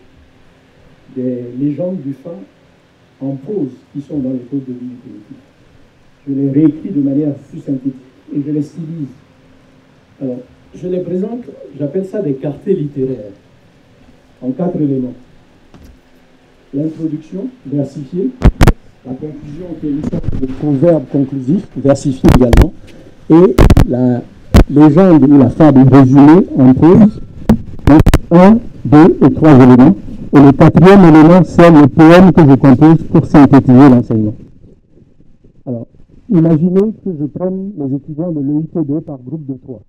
des légendes du Fa en prose qui sont dans les codes de vie du collectif. Je les réécris de manière plus synthétique et je les stylise. Alors, je les présente, j'appelle ça des quartiers littéraires, en 4 éléments. L'introduction, versifiée, la conclusion qui est une sorte de proverbe conclusif, versifié également, et la légende ou la fable résumée en prose, donc 1, 2 et 3 éléments. Et le 4e élément, c'est le poème que je compose pour synthétiser l'enseignement. Alors, imaginez que je prenne les étudiants de l'EITB par groupe de 3.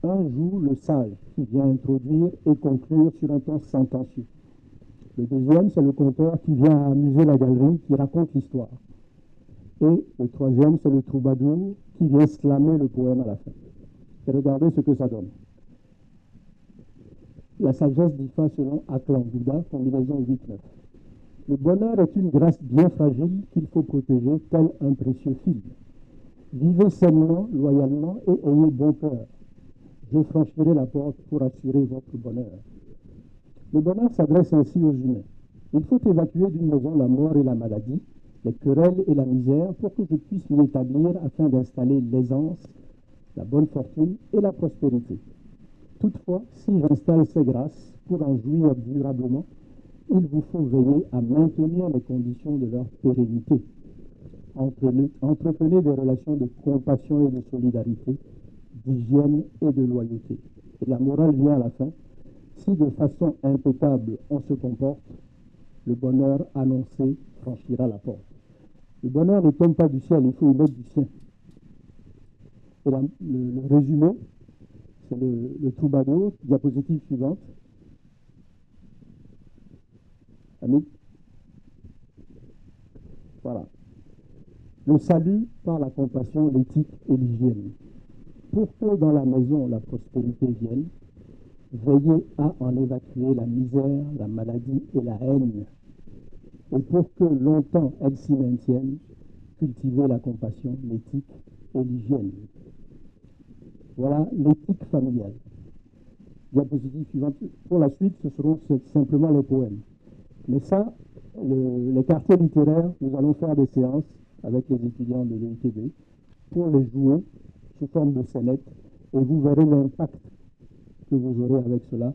Un joue le sage, qui vient introduire et conclure sur un ton sentencieux. Le deuxième, c'est le conteur qui vient amuser la galerie, qui raconte l'histoire. Et le troisième, c'est le troubadour qui vient slammer le poème à la fin. Et regardez ce que ça donne. La sagesse d'Ifa selon Atlan Bouddha, combinaison 8-9. Le bonheur est une grâce bien fragile qu'il faut protéger tel un précieux fil. Vivez sainement, loyalement et ayez bon cœur. Je franchirai la porte pour assurer votre bonheur. Le bonheur s'adresse ainsi aux humains. Il faut évacuer d'une maison la mort et la maladie, les querelles et la misère pour que je puisse m'y établir afin d'installer l'aisance, la bonne fortune et la prospérité. Toutefois, si j'installe ces grâces pour en jouir durablement, il vous faut veiller à maintenir les conditions de leur pérennité. Entretenez des relations de compassion et de solidarité, d'hygiène et de loyauté. Et la morale vient à la fin. Si de façon impeccable on se comporte, le bonheur annoncé franchira la porte. Le bonheur ne tombe pas du ciel, il faut y mettre du sien. Et le résumé, c'est le troubadour, diapositive suivante. Amit. Voilà. Le salut par la compassion, l'éthique et l'hygiène. Pour que dans la maison la prospérité vienne, veillez à en évacuer la misère, la maladie et la haine. Et pour que longtemps elles s'y maintiennent, cultivez la compassion, l'éthique et l'hygiène. Voilà l'éthique familiale. Diapositive suivante. Pour la suite, ce seront simplement les poèmes. Mais ça, les quartiers littéraires, nous allons faire des séances avec les étudiants de l'EITB pour les jouer sous forme de scénettes et vous verrez l'impact que vous aurez avec cela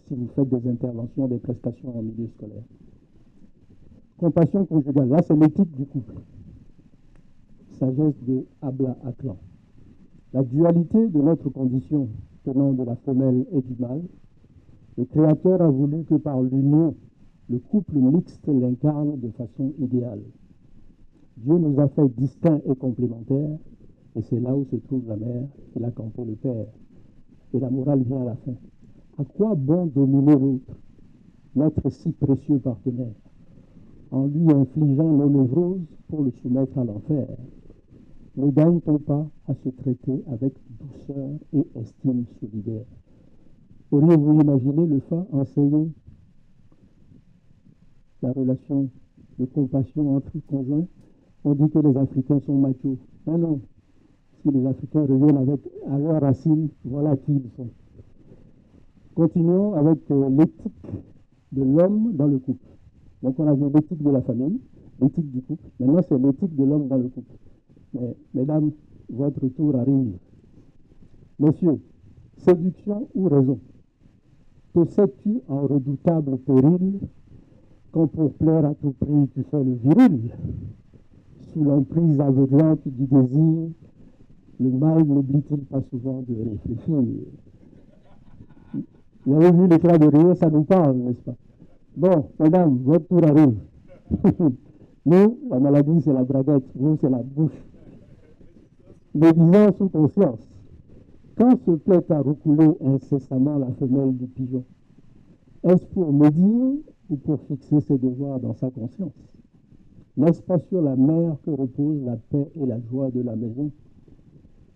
si vous faites des interventions, des prestations en milieu scolaire. Compassion conjugale, là c'est l'éthique du couple. Sagesse de Abla Aklan. La dualité de notre condition tenant de la femelle et du mâle, le Créateur a voulu que par l'union, le couple mixte l'incarne de façon idéale. Dieu nous a fait distincts et complémentaires, et c'est là où se trouve la mère qu'il a campé le père. Et la morale vient à la fin. À quoi bon dominer l'autre, notre si précieux partenaire, en lui infligeant nos névroses pour le soumettre à l'enfer? Ne gagne-t-on pas à se traiter avec douceur et estime solidaire? Auriez-vous imaginé le FA enseigner la relation de compassion entre conjoints? On dit que les Africains sont machos. Ah non, si les Africains reviennent à leurs racines, voilà qui ils sont. Continuons avec l'éthique de l'homme dans le couple. Donc on a vu l'éthique de la famille, l'éthique du couple. Maintenant c'est l'éthique de l'homme dans le couple. Mais mesdames, votre tour arrive. Messieurs, séduction ou raison? Te sais-tu en redoutable péril quand pour plaire à tout prix tu fais le viril? Sous l'emprise aveuglante du désir, le mal n'oublie-t-il pas souvent de réfléchir? Vous avez vu l'éclat de rire, ça nous parle, n'est-ce pas? Bon, mesdames, votre tour arrive. Nous, la maladie, c'est la braguette, vous, c'est la bouche. Les disant sous conscience, quand se plaît à recouler incessamment la femelle du pigeon, est-ce pour médire ou pour fixer ses devoirs dans sa conscience? N'est-ce pas sur la mère que repose la paix et la joie de la maison?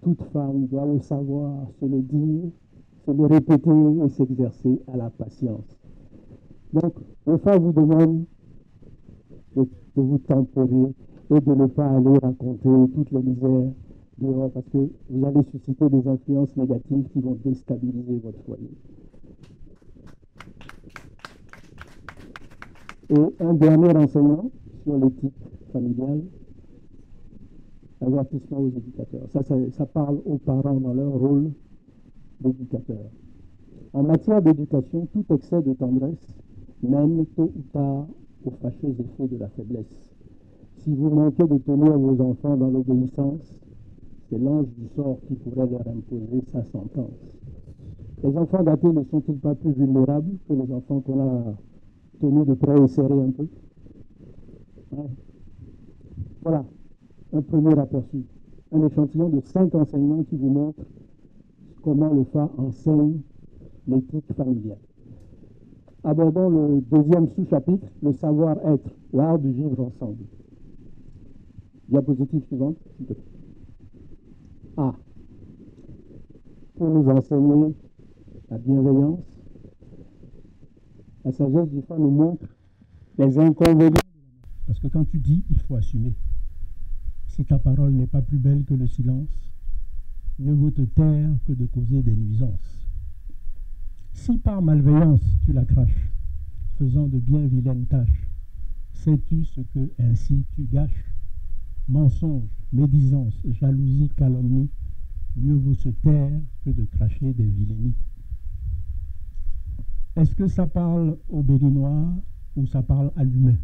Toute femme doit le savoir, se le dire, se le répéter et s'exercer à la patience. Donc, le FA vous demande de vous tempérer et de ne pas aller raconter toutes les misères dehors parce que vous allez susciter des influences négatives qui vont déstabiliser votre foyer. Et un dernier renseignement sur l'éthique familiale, avertissement aux éducateurs. Ça parle aux parents dans leur rôle d'éducateurs. En matière d'éducation, tout excès de tendresse mène tôt ou tard aux fâcheux effets de la faiblesse. Si vous manquez de tenir vos enfants dans l'obéissance, c'est l'ange du sort qui pourrait leur imposer sa sentence. Les enfants gâtés ne sont-ils pas plus vulnérables que les enfants qu'on a tenus de près et serrés un peu? Ouais. Voilà, un premier aperçu. Un échantillon de 5 enseignements qui vous montrent comment le FA enseigne l'éthique familiale. Abordons le deuxième sous-chapitre, le savoir-être, l'art du vivre ensemble. Diapositive suivante, s'il te plaît. A. Pour nous enseigner la bienveillance, la sagesse du FA nous montre les inconvénients. Parce que quand tu dis, il faut assumer. Si ta parole n'est pas plus belle que le silence, mieux vaut te taire que de causer des nuisances. Si par malveillance tu la craches, faisant de bien vilaines tâches, sais-tu ce que ainsi tu gâches? Mensonge, médisance, jalousie, calomnie, mieux vaut se taire que de cracher des vilainies. Est-ce que ça parle au Béninois ou ça parle à l'humain?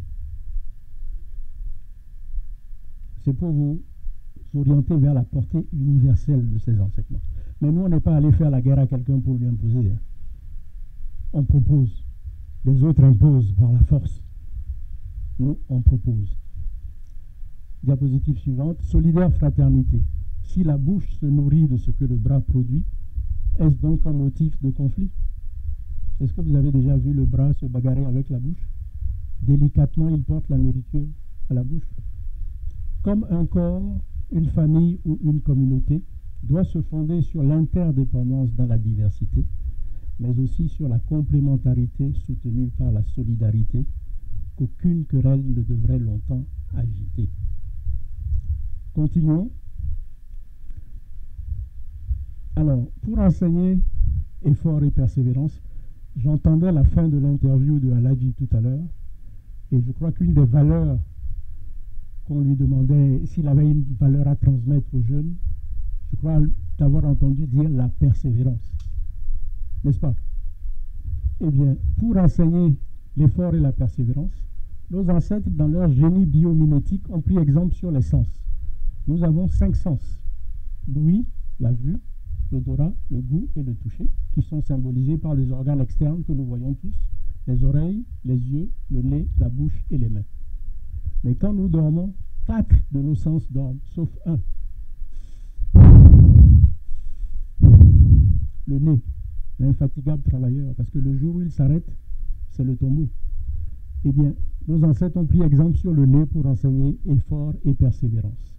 C'est pour vous orienter vers la portée universelle de ces enseignements. Mais nous, on n'est pas allé faire la guerre à quelqu'un pour lui imposer. Hein. On propose. Les autres imposent par la force. Nous, on propose. Diapositive suivante. Solidaire fraternité. Si la bouche se nourrit de ce que le bras produit, est-ce donc un motif de conflit? Est-ce que vous avez déjà vu le bras se bagarrer avec la bouche? Délicatement, il porte la nourriture à la bouche. Comme un corps, une famille ou une communauté doit se fonder sur l'interdépendance dans la diversité, mais aussi sur la complémentarité soutenue par la solidarité, qu'aucune querelle ne devrait longtemps agiter. Continuons. Alors, pour enseigner effort et persévérance, j'entendais la fin de l'interview de Aladji tout à l'heure, et je crois qu'une des valeurs qu'on lui demandait s'il avait une valeur à transmettre aux jeunes, je crois d'avoir entendu dire la persévérance. N'est-ce pas? Eh bien, pour enseigner l'effort et la persévérance, nos ancêtres, dans leur génie biomimétique, ont pris exemple sur les sens. Nous avons 5 sens. L'ouïe, la vue, l'odorat, le goût et le toucher, qui sont symbolisés par les organes externes que nous voyons tous, les oreilles, les yeux, le nez, la bouche et les mains. Mais quand nous dormons, 4 de nos sens dorment, sauf un. Le nez, l'infatigable travailleur, parce que le jour où il s'arrête, c'est le tombeau. Eh bien, nos ancêtres ont pris exemple sur le nez pour enseigner effort et persévérance.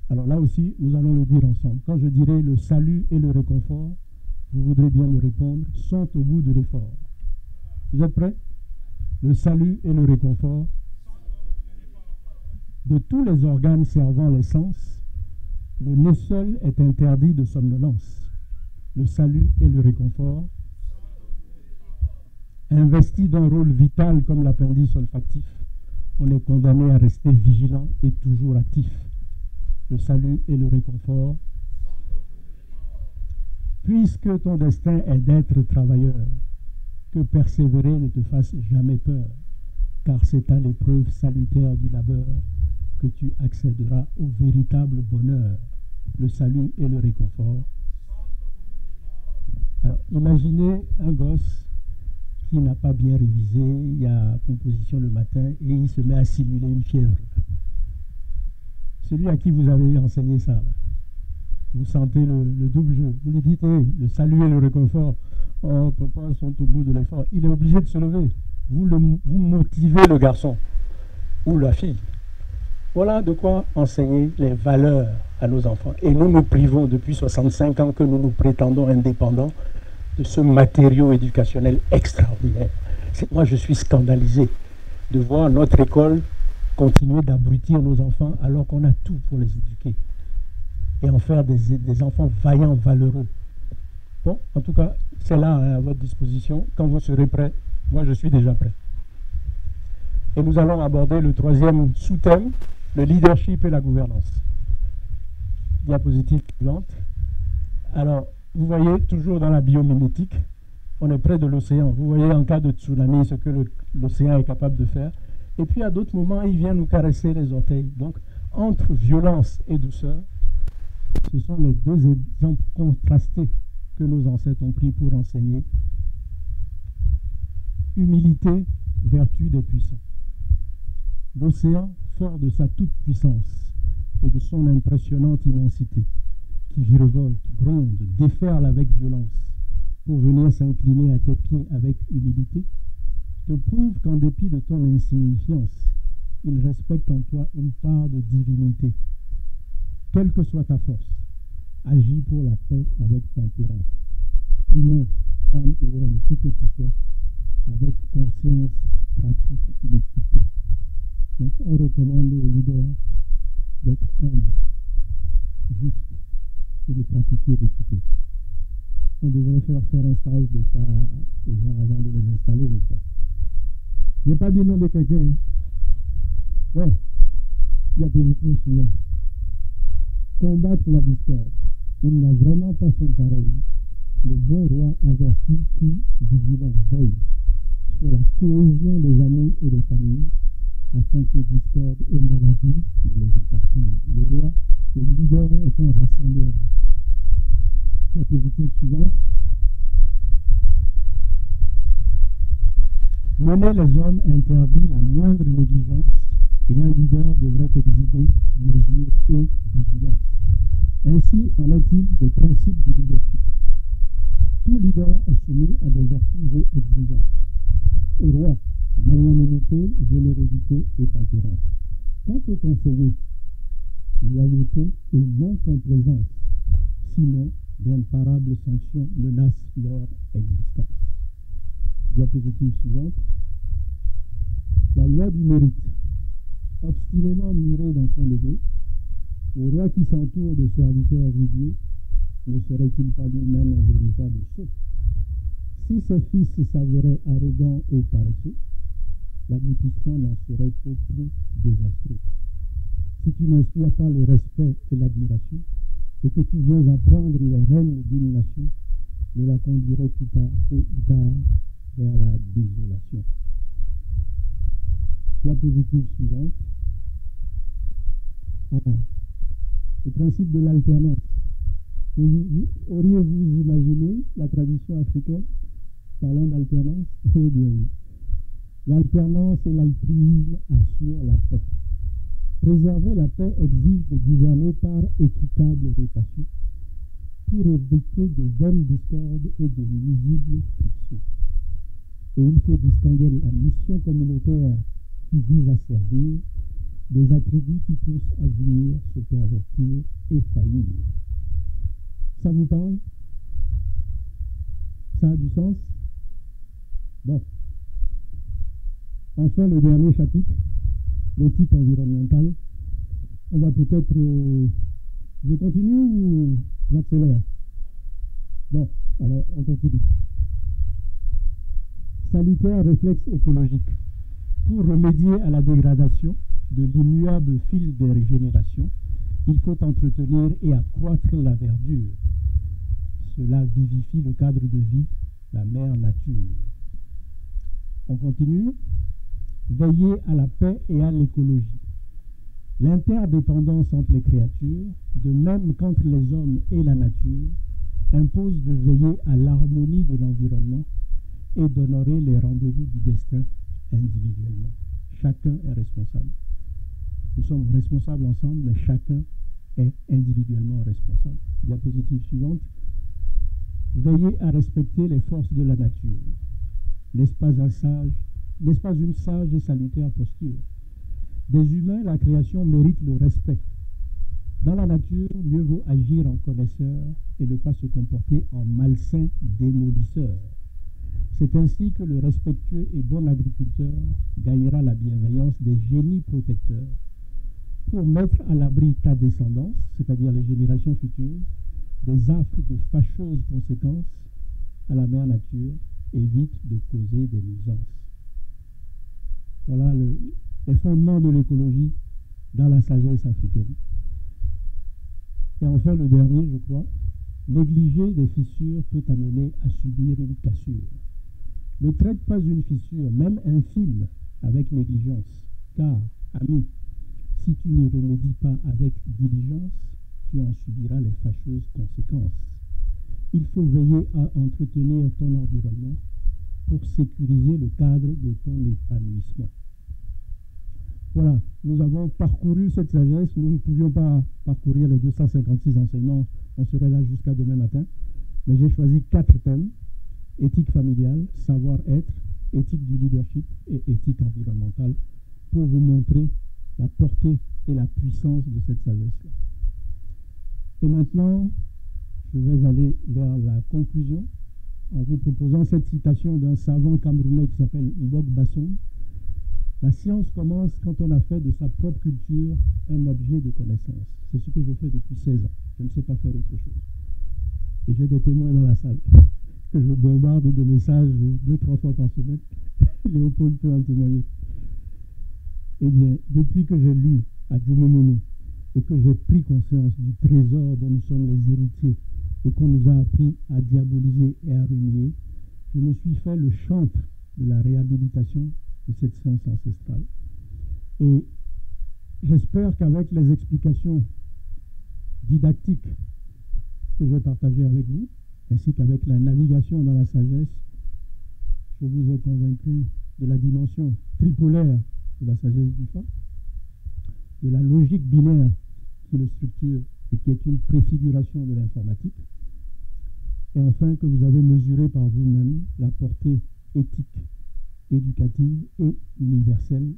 Alors là aussi, nous allons le dire ensemble. Quand je dirai le salut et le réconfort, vous voudrez bien me répondre, sont au bout de l'effort. Vous êtes prêts? Le salut et le réconfort. De tous les organes servant les sens, le nez seul est interdit de somnolence. Le salut et le réconfort. Investi d'un rôle vital comme l'appendice olfactif, on est condamné à rester vigilant et toujours actif. Le salut et le réconfort. Puisque ton destin est d'être travailleur, que persévérer ne te fasse jamais peur, car c'est à l'épreuve salutaire du labeur que tu accéderas au véritable bonheur, le salut et le réconfort. Alors, imaginez un gosse qui n'a pas bien révisé, il y a composition le matin et il se met à simuler une fièvre. Celui à qui vous avez enseigné ça, là, vous sentez le double jeu. Vous lui dites, hey, le salut et le réconfort, oh, papa sont au bout de l'effort. Il est obligé de se lever. Vous motivez le garçon ou la fille. Voilà de quoi enseigner les valeurs à nos enfants. Et nous nous privons depuis 65 ans que nous nous prétendons indépendants de ce matériau éducationnel extraordinaire. Moi, je suis scandalisé de voir notre école continuer d'abrutir nos enfants alors qu'on a tout pour les éduquer et en faire des enfants vaillants, valeureux. Bon, en tout cas, c'est là hein, à votre disposition. Quand vous serez prêts, moi je suis déjà prêt. Et nous allons aborder le troisième sous-thème, le leadership et la gouvernance. Diapositive suivante. Alors, vous voyez, toujours dans la biomimétique, on est près de l'océan. Vous voyez en cas de tsunami ce que l'océan est capable de faire. Et puis à d'autres moments, il vient nous caresser les orteils. Donc, entre violence et douceur, ce sont les deux exemples contrastés que nos ancêtres ont pris pour enseigner humilité, vertu des puissants. L'océan, fort de sa toute-puissance et de son impressionnante immensité, qui virevolte, gronde, déferle avec violence pour venir s'incliner à tes pieds avec humilité, te prouve qu'en dépit de ton insignifiance, il respecte en toi une part de divinité. Quelle que soit ta force, agis pour la paix avec tempérance. Humain, femme ou homme, qui que tu sois, avec conscience, pratique l'équité. Donc on recommande aux leaders d'être humbles, justes et de pratiquer l'équité. On devrait faire un stage de phare aux gens avant de les installer, n'est-ce pas? Je n'ai pas dit nom de quelqu'un. Bon, diapositive suivante. Combattre la discorde. Il n'a vraiment pas son pareil. Le bon roi averti qui, vigilant, veille sur la cohésion des amis et des familles, afin que discorde et maladie ne les éparpillent. Le roi, le leader, est un rassembleur. Diapositive suivante. Mener les hommes interdit la moindre négligence et un leader devrait exhiber mesure et vigilance. Ainsi en est-il des principes du leadership. Tout leader est soumis à des vertus et exigences. Au roi, magnanimité, générosité et tempérance. Quant aux conseillers, loyauté et non-complaisance. Sinon, d'imparables sanctions menacent leur existence. Diapositive suivante. La loi du mérite. Obstinément muré dans son ego, le roi qui s'entoure de serviteurs idiots ne serait-il pas lui-même un véritable sot? Si ses fils s'avéraient arrogants et paresseux, l'aboutissement n'en serait qu'au plus désastreux. Si tu n'inspires pas le respect et l'admiration, et que tu viens apprendre les rênes d'une nation, ne la conduirais-tu pas tôt ou tard vers la désolation? Diapositive suivante. Le principe de l'alternance. Auriez-vous imaginé la tradition africaine parlant d'alternance? Eh bien oui. L'alternance et l'altruisme assurent la paix. Préserver la paix exige de gouverner par équitable rotation pour éviter de vaines discordes et de nuisibles frictions. Et il faut distinguer la mission communautaire qui vise à servir des attributs qui poussent à jouir, se pervertir et faillir. Ça vous parle? Ça a du sens? Bon. Enfin, le dernier chapitre, l'éthique environnementale. On va peut-être... je continue ou j'accélère? Bon, alors on continue. Salutaire réflexe écologique. Pour remédier à la dégradation de l'immuable fil des régénérations, il faut entretenir et accroître la verdure. Cela vivifie le cadre de vie, la mère nature. On continue. Veiller à la paix et à l'écologie. L'interdépendance entre les créatures, de même qu'entre les hommes et la nature, impose de veiller à l'harmonie de l'environnement et d'honorer les rendez-vous du destin individuellement. Chacun est responsable. Nous sommes responsables ensemble, mais chacun est individuellement responsable. Diapositive suivante. Veiller à respecter les forces de la nature. N'est-ce pas une sage et salutaire posture? Des humains, la création mérite le respect. Dans la nature, mieux vaut agir en connaisseur et ne pas se comporter en malsain démolisseur. C'est ainsi que le respectueux et bon agriculteur gagnera la bienveillance des génies protecteurs pour mettre à l'abri ta descendance, c'est-à-dire les générations futures, des affres de fâcheuses conséquences à la mère nature, évite de causer des nuisances. Voilà les fondements de l'écologie dans la sagesse africaine. Et enfin, le dernier, je crois, négliger des fissures peut amener à subir une cassure. Ne traite pas une fissure, même infime, avec négligence, car, ami, si tu n'y remédies pas avec diligence, tu en subiras les fâcheuses conséquences. Il faut veiller à entretenir ton environnement pour sécuriser le cadre de ton épanouissement. Voilà, nous avons parcouru cette sagesse. Nous ne pouvions pas parcourir les 256 enseignements, on serait là jusqu'à demain matin. Mais j'ai choisi 4 thèmes: éthique familiale, savoir-être, éthique du leadership et éthique environnementale, pour vous montrer la portée et la puissance de cette sagesse-là. Et maintenant, je vais aller vers la conclusion en vous proposant cette citation d'un savant camerounais qui s'appelle Mbok Basson. La science commence quand on a fait de sa propre culture un objet de connaissance. C'est ce que je fais depuis 16 ans. Je ne sais pas faire autre chose. Et j'ai des témoins dans la salle que je bombarde de messages 2-3 fois par semaine. Léopold peut en témoigner. Eh bien, depuis que j'ai lu Adjumomoni et que j'ai pris conscience du trésor dont nous sommes les héritiers et qu'on nous a appris à diaboliser et à renier, je me suis fait le chantre de la réhabilitation de cette science ancestrale. Et j'espère qu'avec les explications didactiques que j'ai partagées avec vous, ainsi qu'avec la navigation dans la sagesse, je vous ai convaincu de la dimension tripolaire de la sagesse du Fa, de la logique binaire qui le structure et qui est une préfiguration de l'informatique, et enfin que vous avez mesuré par vous-même la portée éthique, éducative et universelle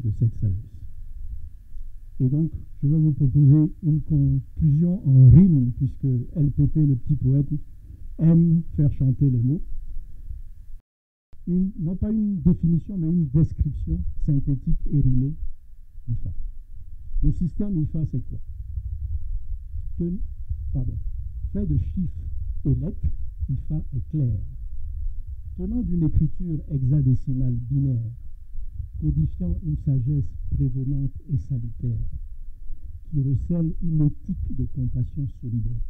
de cette sagesse. Et donc, je vais vous proposer une conclusion en rime, puisque LPP, le petit poète, aime faire chanter les mots. Non pas une définition, mais une description synthétique et rimée du Fa. Le système IFA, c'est quoi? Fait de chiffres et lettres, IFA est clair. Tenant d'une écriture hexadécimale binaire, codifiant une sagesse prévenante et salutaire, qui recèle une éthique de compassion solidaire.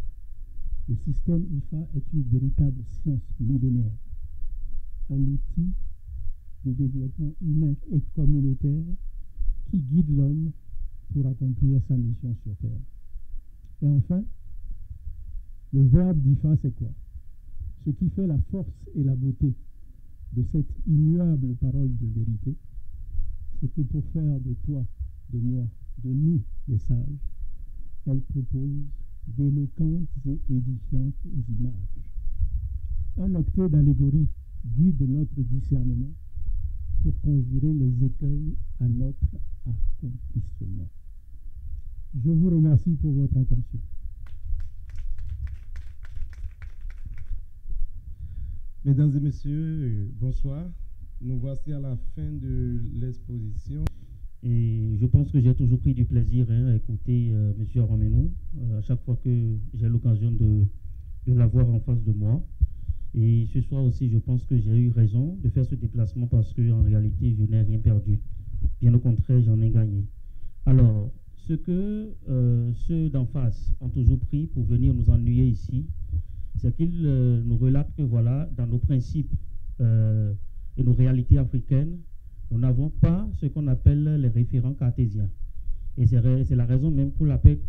Le système IFA est une véritable science millénaire, un outil de développement humain et communautaire qui guide l'homme pour accomplir sa mission sur Terre. Et enfin, le verbe d'IFA, c'est quoi? Ce qui fait la force et la beauté de cette immuable parole de vérité, c'est que pour faire de toi, de moi, de nous, les sages, elle propose d'éloquentes et édifiantes images. Un octet d'allégorie guide notre discernement pour conjurer les écueils à notre accomplissement. Je vous remercie pour votre attention. Mesdames et messieurs, bonsoir. Nous voici à la fin de l'exposition. Et je pense que j'ai toujours pris du plaisir à écouter M. Aramenou à chaque fois que j'ai l'occasion de l'avoir en face de moi. Et ce soir aussi, je pense que j'ai eu raison de faire ce déplacement parce qu'en réalité, je n'ai rien perdu. Bien au contraire, j'en ai gagné. Alors, ce que ceux d'en face ont toujours pris pour venir nous ennuyer ici, c'est qu'ils nous relatent que voilà, dans nos principes et nos réalités africaines, nous n'avons pas ce qu'on appelle les référents cartésiens. Et c'est la raison même pour laquelle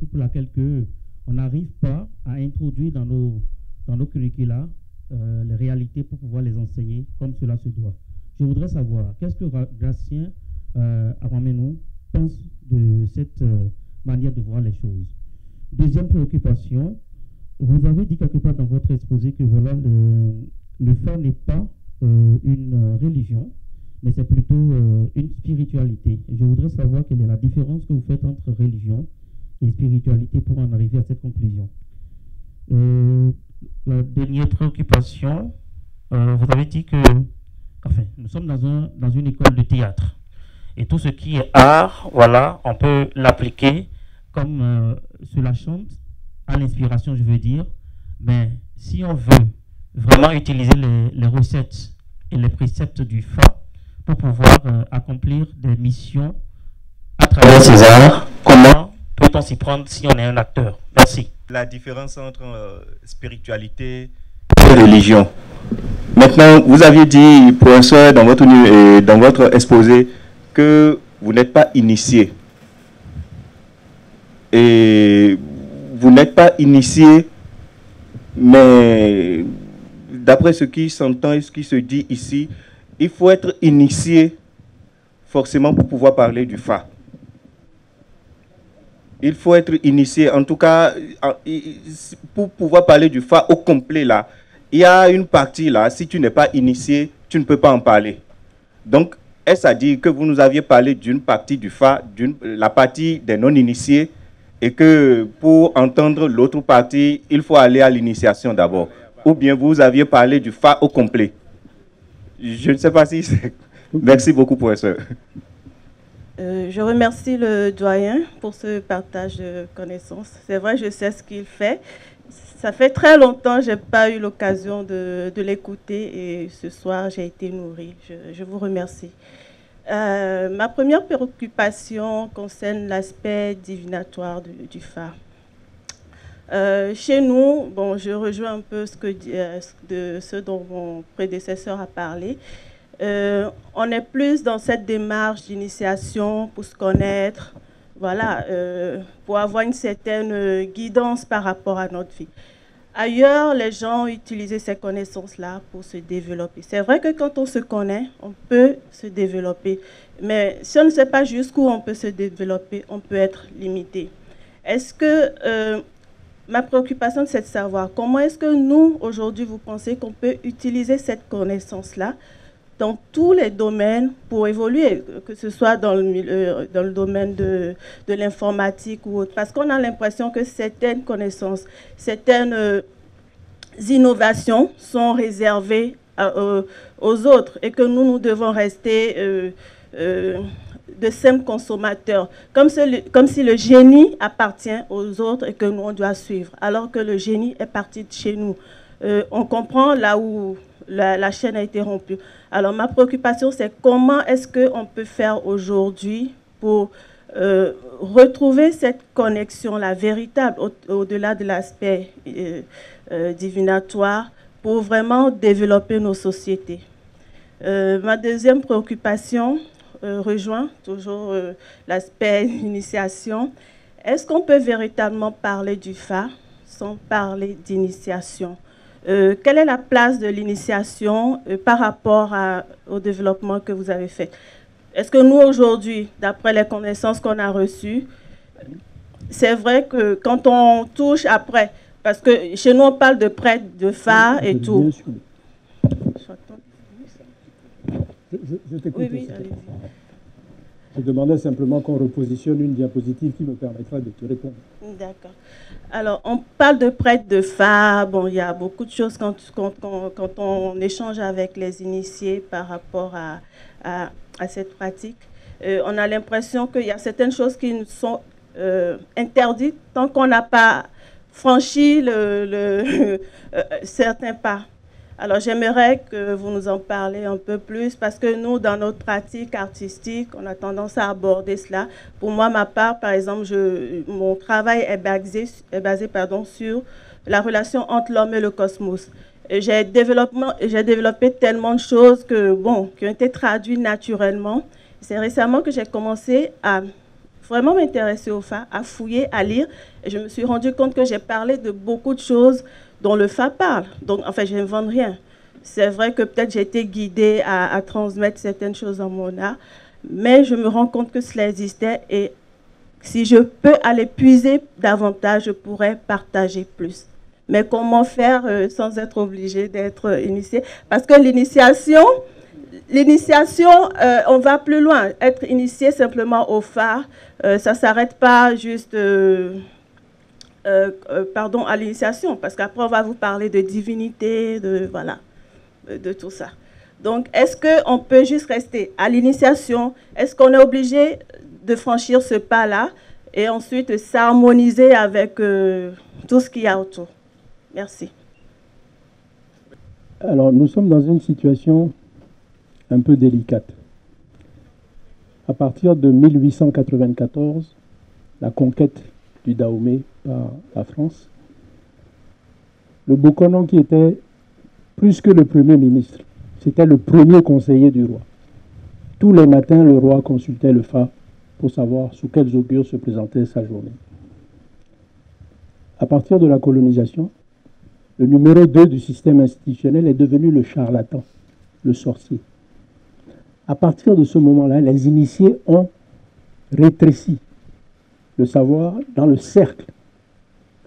on n'arrive pas à introduire dans nos curricula les réalités pour pouvoir les enseigner comme cela se doit. Je voudrais savoir, qu'est-ce que Gratien Aramenou pense de cette manière de voir les choses? Deuxième préoccupation, vous avez dit quelque part dans votre exposé que voilà, le Fa n'est pas une religion, mais c'est plutôt une spiritualité. Je voudrais savoir quelle est la différence que vous faites entre religion et spiritualité pour en arriver à cette conclusion. La dernière préoccupation, vous avez dit que nous sommes dans une école de théâtre. Et tout ce qui est art, voilà, on peut l'appliquer comme cela chante, à l'inspiration, je veux dire. Mais si on veut vraiment utiliser les recettes et les préceptes du Fa pour pouvoir accomplir des missions à travers ces arts, comment peut-on s'y prendre si on est un acteur? Merci. La différence entre spiritualité et religion. Maintenant, vous aviez dit, professeur, dans votre exposé, que vous n'êtes pas initié. Et vous n'êtes pas initié, mais d'après ce qui s'entend et ce qui se dit ici, il faut être initié forcément pour pouvoir parler du Fa. Il faut être initié, en tout cas, pour pouvoir parler du Fa au complet là. Il y a une partie là, si tu n'es pas initié, tu ne peux pas en parler. Donc, est-ce à dire que vous nous aviez parlé d'une partie du Fa, la partie des non-initiés, et que pour entendre l'autre partie, il faut aller à l'initiation d'abord? Ou bien vous aviez parlé du Fa au complet? Je ne sais pas si c'est... Merci beaucoup, professeur. Je remercie le doyen pour ce partage de connaissances. C'est vrai, je sais ce qu'il fait. Ça fait très longtemps que je n'ai pas eu l'occasion de l'écouter et ce soir, j'ai été nourrie. Je vous remercie. Ma première préoccupation concerne l'aspect divinatoire du Fa. Chez nous, bon, je rejoins un peu ce dont mon prédécesseur a parlé. On est plus dans cette démarche d'initiation pour se connaître, voilà, pour avoir une certaine guidance par rapport à notre vie. Ailleurs, les gens utilisaient ces connaissances-là pour se développer. C'est vrai que quand on se connaît, on peut se développer. Mais si on ne sait pas jusqu'où on peut se développer, on peut être limité. Est-ce que ma préoccupation, c'est de savoir comment est-ce que nous, aujourd'hui, vous pensez qu'on peut utiliser cette connaissance-là dans tous les domaines pour évoluer, que ce soit dans le domaine de l'informatique ou autre. Parce qu'on a l'impression que certaines connaissances, certaines innovations sont réservées aux autres et que nous devons rester de simples consommateurs, comme si le génie appartient aux autres et que nous, on doit suivre, alors que le génie est parti de chez nous. On comprend là où la chaîne a été rompue. Alors, ma préoccupation, c'est comment est-ce qu'on peut faire aujourd'hui pour retrouver cette connexion-là véritable, au-delà de l'aspect divinatoire, pour vraiment développer nos sociétés. Ma deuxième préoccupation rejoint toujours l'aspect initiation. Est-ce qu'on peut véritablement parler du FA sans parler d'initiation? Quelle est la place de l'initiation par rapport au développement que vous avez fait? Est-ce que nous, aujourd'hui, d'après les connaissances qu'on a reçues, c'est vrai que quand on touche après, parce que chez nous, on parle de prêtre, de phare et tout. Je t'écoute. Oui, allez-y. Je demandais simplement qu'on repositionne une diapositive qui me permettra de te répondre. D'accord. Alors, on parle de prêtre, de phare. Bon, il y a beaucoup de choses quand on échange avec les initiés par rapport à cette pratique. On a l'impression qu'il y a certaines choses qui nous sont interdites tant qu'on n'a pas franchi certains pas. Alors, j'aimerais que vous nous en parliez un peu plus parce que nous, dans notre pratique artistique, on a tendance à aborder cela. Pour moi, ma part, par exemple, mon travail est basé sur la relation entre l'homme et le cosmos. J'ai développé tellement de choses qui ont été traduites naturellement. C'est récemment que j'ai commencé à vraiment m'intéresser au FA, à fouiller, à lire. Et je me suis rendu compte que j'ai parlé de beaucoup de choses dont le FA parle. Donc, en fait, je n'invente rien. C'est vrai que peut-être j'ai été guidée à transmettre certaines choses dans mon art, mais je me rends compte que cela existait et si je peux aller puiser davantage, je pourrais partager plus. Mais comment faire sans être obligé d'être initié? Parce que l'initiation, on va plus loin. Être initié simplement au phare, ça ne s'arrête pas juste... à l'initiation, parce qu'après, on va vous parler de divinité, de tout ça. Donc, est-ce qu'on peut juste rester à l'initiation? Est-ce qu'on est obligé de franchir ce pas-là et ensuite s'harmoniser avec tout ce qu'il y a autour? Merci. Alors, nous sommes dans une situation un peu délicate. À partir de 1894, la conquête du Dahomey par la France, le Bokonon, qui était plus que le premier ministre, c'était le premier conseiller du roi. Tous les matins, le roi consultait le Fa pour savoir sous quels augures se présentait sa journée. À partir de la colonisation, le numéro 2 du système institutionnel est devenu le charlatan, le sorcier. À partir de ce moment-là, les initiés ont rétréci le savoir dans le cercle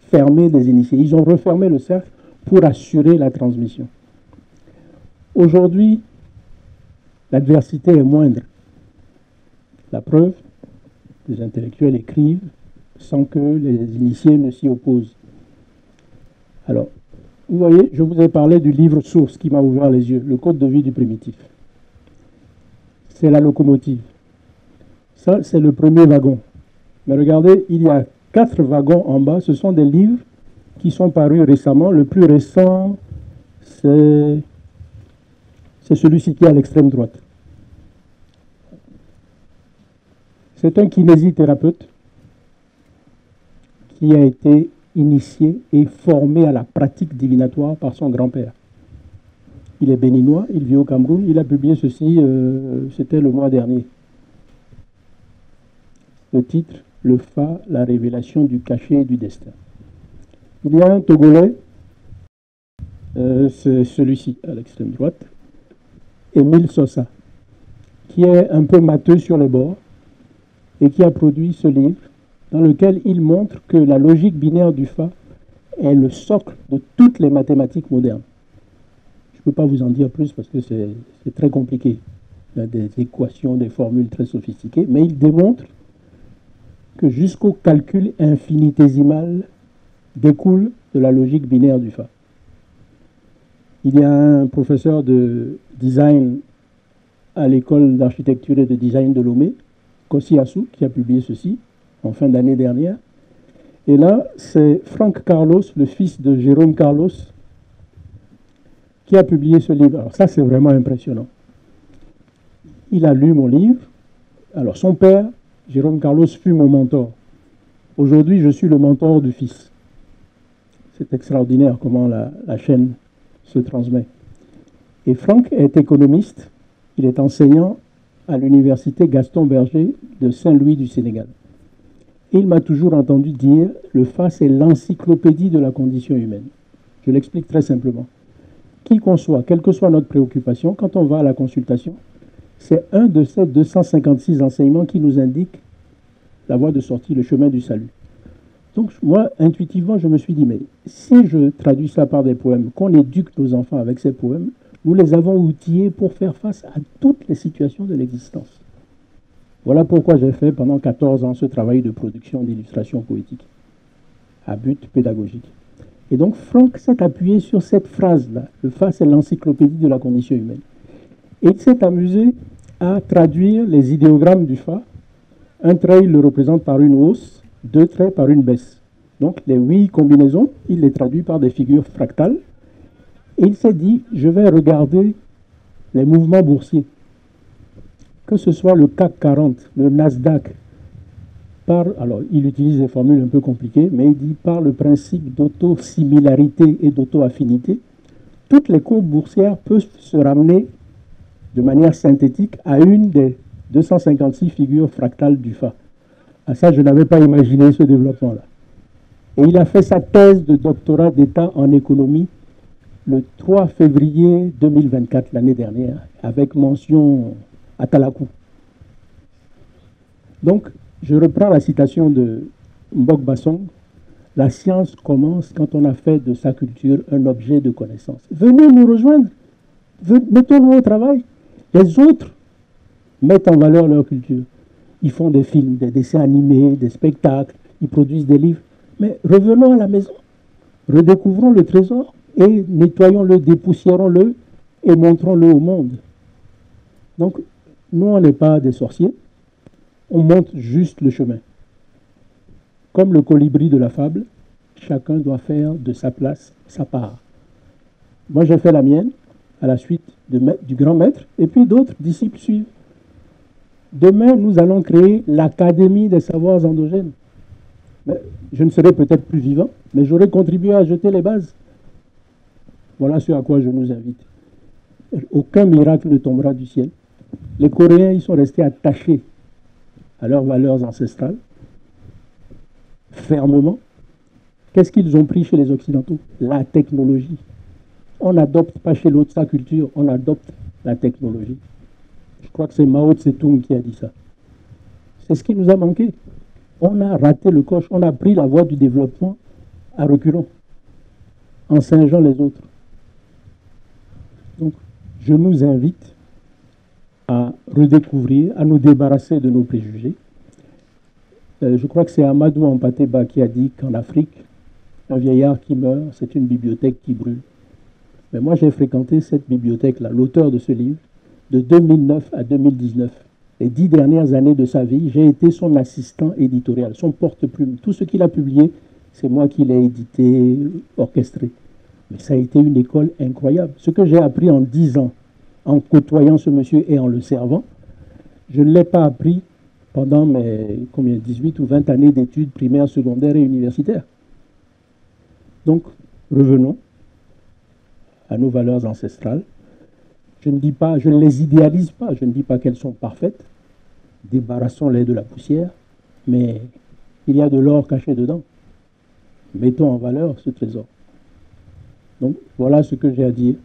fermé des initiés. Ils ont refermé le cercle pour assurer la transmission. Aujourd'hui, l'adversité est moindre. La preuve, les intellectuels écrivent sans que les initiés ne s'y opposent. Alors, vous voyez, je vous ai parlé du livre source qui m'a ouvert les yeux, le code de vie du primitif. C'est la locomotive. Ça, c'est le premier wagon. Mais regardez, il y a 4 wagons en bas. Ce sont des livres qui sont parus récemment. Le plus récent, c'est celui-ci qui est à l'extrême droite. C'est un kinésithérapeute qui a été initié et formé à la pratique divinatoire par son grand-père. Il est béninois, il vit au Cameroun, il a publié ceci, c'était le mois dernier. Le titre, Le Fa, la révélation du cachet et du destin. Il y a un Togolais, c'est celui-ci, à l'extrême droite, Émile Sosa, qui est un peu matheux sur les bords et qui a produit ce livre dans lequel il montre que la logique binaire du Fa est le socle de toutes les mathématiques modernes. Je ne peux pas vous en dire plus parce que c'est très compliqué. Il y a des équations, des formules très sophistiquées, mais il démontre que jusqu'au calcul infinitésimal découle de la logique binaire du Fa. Il y a un professeur de design à l'école d'architecture et de design de Lomé, Kossi Assou, qui a publié ceci en fin d'année dernière. Et là, c'est Frank Carlos, le fils de Jérôme Carlos, qui a publié ce livre. Alors ça, c'est vraiment impressionnant. Il a lu mon livre. Alors son père, Jérôme Carlos, fut mon mentor. Aujourd'hui, je suis le mentor du fils. C'est extraordinaire comment la chaîne se transmet. Et Franck est économiste. Il est enseignant à l'université Gaston Berger de Saint-Louis du Sénégal. Et il m'a toujours entendu dire le Fa, c'est l'encyclopédie de la condition humaine. Je l'explique très simplement. Qui qu'on soit, quelle que soit notre préoccupation, quand on va à la consultation, c'est un de ces 256 enseignements qui nous indique la voie de sortie, le chemin du salut. Donc moi, intuitivement, je me suis dit, mais si je traduis ça par des poèmes, qu'on éduque nos enfants avec ces poèmes, nous les avons outillés pour faire face à toutes les situations de l'existence. Voilà pourquoi j'ai fait pendant 14 ans ce travail de production d'illustration poétique, à but pédagogique. Et donc Franck s'est appuyé sur cette phrase-là, le Fa, c'est l'encyclopédie de la condition humaine. Et il s'est amusé à traduire les idéogrammes du Fa. Un trait, il le représente par une hausse, 2 traits par une baisse. Donc les 8 combinaisons, il les traduit par des figures fractales. Et il s'est dit, je vais regarder les mouvements boursiers. Que ce soit le CAC 40, le Nasdaq, alors il utilise des formules un peu compliquées, mais il dit par le principe d'auto-similarité et d'auto-affinité, toutes les courbes boursières peuvent se ramener de manière synthétique à une des 256 figures fractales du Fa. À ça, je n'avais pas imaginé ce développement-là. Et il a fait sa thèse de doctorat d'État en économie le 3 février 2024, l'année dernière, avec mention Atalakou. Donc, je reprends la citation de Mbok Bassong. La science commence quand on a fait de sa culture un objet de connaissance. Venez nous rejoindre. Mettons-nous au travail. Les autres mettent en valeur leur culture. Ils font des films, des dessins animés, des spectacles, ils produisent des livres. Mais revenons à la maison, redécouvrons le trésor et nettoyons-le, dépoussiérons-le et montrons-le au monde. Donc, nous, on n'est pas des sorciers, on montre juste le chemin. Comme le colibri de la fable, chacun doit faire de sa place sa part. Moi, j'ai fait la mienne à la suite du grand maître, et puis d'autres disciples suivent. Demain, nous allons créer l'Académie des savoirs endogènes. Mais je ne serai peut-être plus vivant, mais j'aurai contribué à jeter les bases. Voilà ce à quoi je nous invite. Aucun miracle ne tombera du ciel. Les Coréens, ils sont restés attachés à leurs valeurs ancestrales, fermement. Qu'est-ce qu'ils ont pris chez les Occidentaux? La technologie. On n'adopte pas chez l'autre sa culture, on adopte la technologie. Je crois que c'est Mao Tse-tung qui a dit ça. C'est ce qui nous a manqué. On a raté le coche, on a pris la voie du développement à reculons, en singeant les autres. Donc, je nous invite à redécouvrir, à nous débarrasser de nos préjugés. Je crois que c'est Amadou Ampateba qui a dit qu'en Afrique, un vieillard qui meurt, c'est une bibliothèque qui brûle. Mais moi, j'ai fréquenté cette bibliothèque-là, l'auteur de ce livre, de 2009 à 2019. Les 10 dernières années de sa vie, j'ai été son assistant éditorial, son porte-plume. Tout ce qu'il a publié, c'est moi qui l'ai édité, orchestré. Mais ça a été une école incroyable. Ce que j'ai appris en 10 ans, en côtoyant ce monsieur et en le servant, je ne l'ai pas appris pendant mes 18 ou 20 années d'études primaires, secondaires et universitaires. Donc, revenons à nos valeurs ancestrales. Je ne les idéalise pas, je ne dis pas qu'elles sont parfaites. Débarrassons-les de la poussière, mais il y a de l'or caché dedans. Mettons en valeur ce trésor. Donc, voilà ce que j'ai à dire.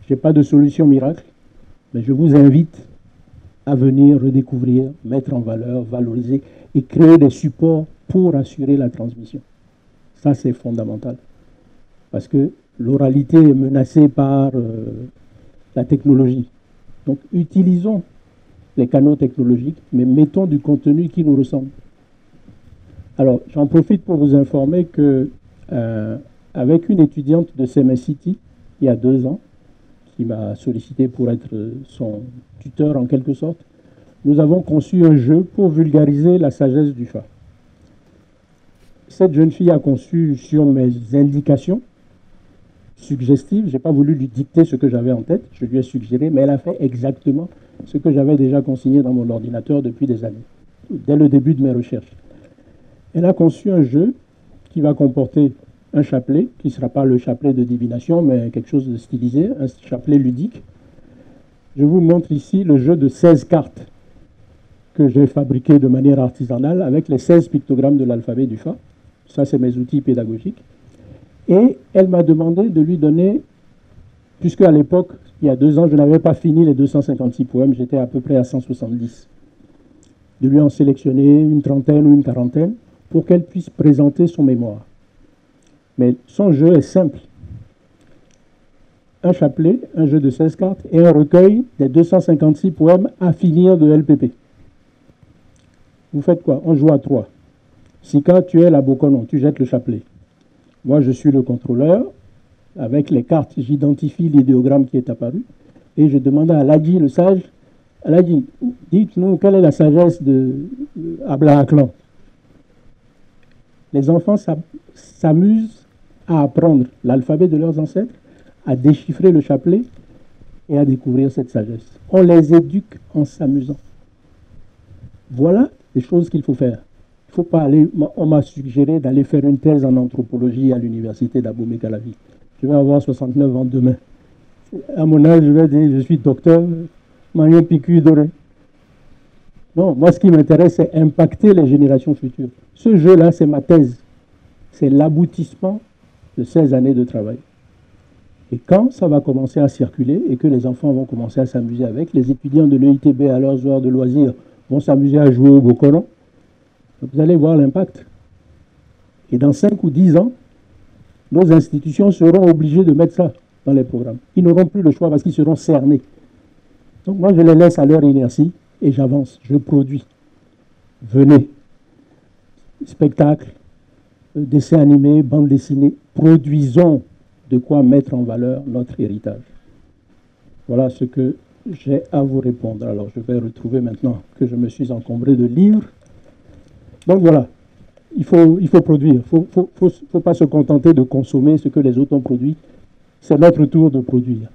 Je n'ai pas de solution miracle, mais je vous invite à venir redécouvrir, mettre en valeur, valoriser et créer des supports pour assurer la transmission. Ça, c'est fondamental. Parce que l'oralité est menacée par la technologie. Donc, utilisons les canaux technologiques, mais mettons du contenu qui nous ressemble. Alors, j'en profite pour vous informer que avec une étudiante de CMS City, il y a 2 ans, qui m'a sollicité pour être son tuteur en quelque sorte, nous avons conçu un jeu pour vulgariser la sagesse du Fa. Cette jeune fille a conçu sur mes indications suggestives. Je n'ai pas voulu lui dicter ce que j'avais en tête, je lui ai suggéré, mais elle a fait exactement ce que j'avais déjà consigné dans mon ordinateur depuis des années, dès le début de mes recherches. Elle a conçu un jeu qui va comporter un chapelet, qui ne sera pas le chapelet de divination, mais quelque chose de stylisé, un chapelet ludique. Je vous montre ici le jeu de 16 cartes que j'ai fabriqué de manière artisanale avec les 16 pictogrammes de l'alphabet du Fa. Ça, c'est mes outils pédagogiques. Et elle m'a demandé de lui donner, puisque à l'époque, il y a 2 ans, je n'avais pas fini les 256 poèmes, j'étais à peu près à 170, de lui en sélectionner une trentaine ou une quarantaine pour qu'elle puisse présenter son mémoire. Mais son jeu est simple. Un chapelet, un jeu de 16 cartes et un recueil des 256 poèmes à finir de LPP. Vous faites quoi? On joue à 3. Sika, tu es la Bokonon, tu jettes le chapelet. Moi, je suis le contrôleur. Avec les cartes, j'identifie l'idéogramme qui est apparu. Et je demande à Aladji, le sage, Aladji, dites-nous quelle est la sagesse de Abla Aklan. Les enfants s'amusent à apprendre l'alphabet de leurs ancêtres, à déchiffrer le chapelet et à découvrir cette sagesse. On les éduque en s'amusant. Voilà les choses qu'il faut faire. Il ne faut pas aller... On m'a suggéré d'aller faire une thèse en anthropologie à l'université d'Abomey-Calavi. Je vais avoir 69 ans demain. À mon âge, je vais dire, je suis docteur, Marion Picu doré. Non, moi, ce qui m'intéresse, c'est impacter les générations futures. Ce jeu-là, c'est ma thèse. C'est l'aboutissement de 16 années de travail. Et quand ça va commencer à circuler et que les enfants vont commencer à s'amuser avec, les étudiants de l'EITB à leurs heures de loisirs vont s'amuser à jouer au Bokonon, vous allez voir l'impact. Et dans 5 ou 10 ans, nos institutions seront obligées de mettre ça dans les programmes. Ils n'auront plus le choix parce qu'ils seront cernés. Donc moi, je les laisse à leur inertie et j'avance, je produis. Venez. Spectacle, dessin animé, bande dessinée, produisons de quoi mettre en valeur notre héritage. Voilà ce que j'ai à vous répondre. Alors, je vais retrouver maintenant que je me suis encombré de livres. Donc voilà, il faut produire. Il ne faut pas se contenter de consommer ce que les autres ont produit. C'est notre tour de produire.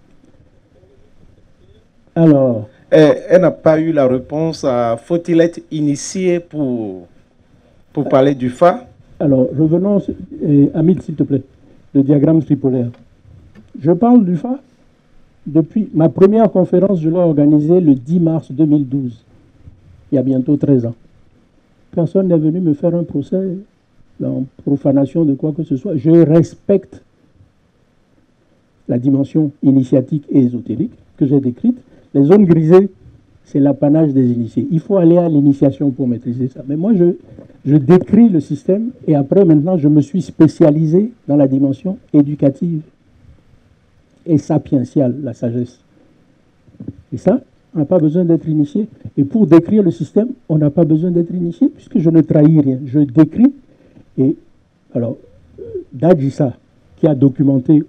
Alors... Elle n'a pas eu la réponse à faut-il être initié pour parler du Fa? Alors, revenons, Hamid, s'il te plaît, le diagramme tripolaire. Je parle du Fa depuis ma première conférence, je l'ai organisée le 10 mars 2012, il y a bientôt 13 ans. Personne n'est venu me faire un procès en profanation de quoi que ce soit. Je respecte la dimension initiatique et ésotérique que j'ai décrite. Les zones grisées, c'est l'apanage des initiés. Il faut aller à l'initiation pour maîtriser ça. Mais moi, je décris le système et après, maintenant, je me suis spécialisé dans la dimension éducative et sapientiale, la sagesse. Et ça, on n'a pas besoin d'être initié. Et pour décrire le système, on n'a pas besoin d'être initié puisque je ne trahis rien. Je décris. Et alors, Dadjissa, qui a documenté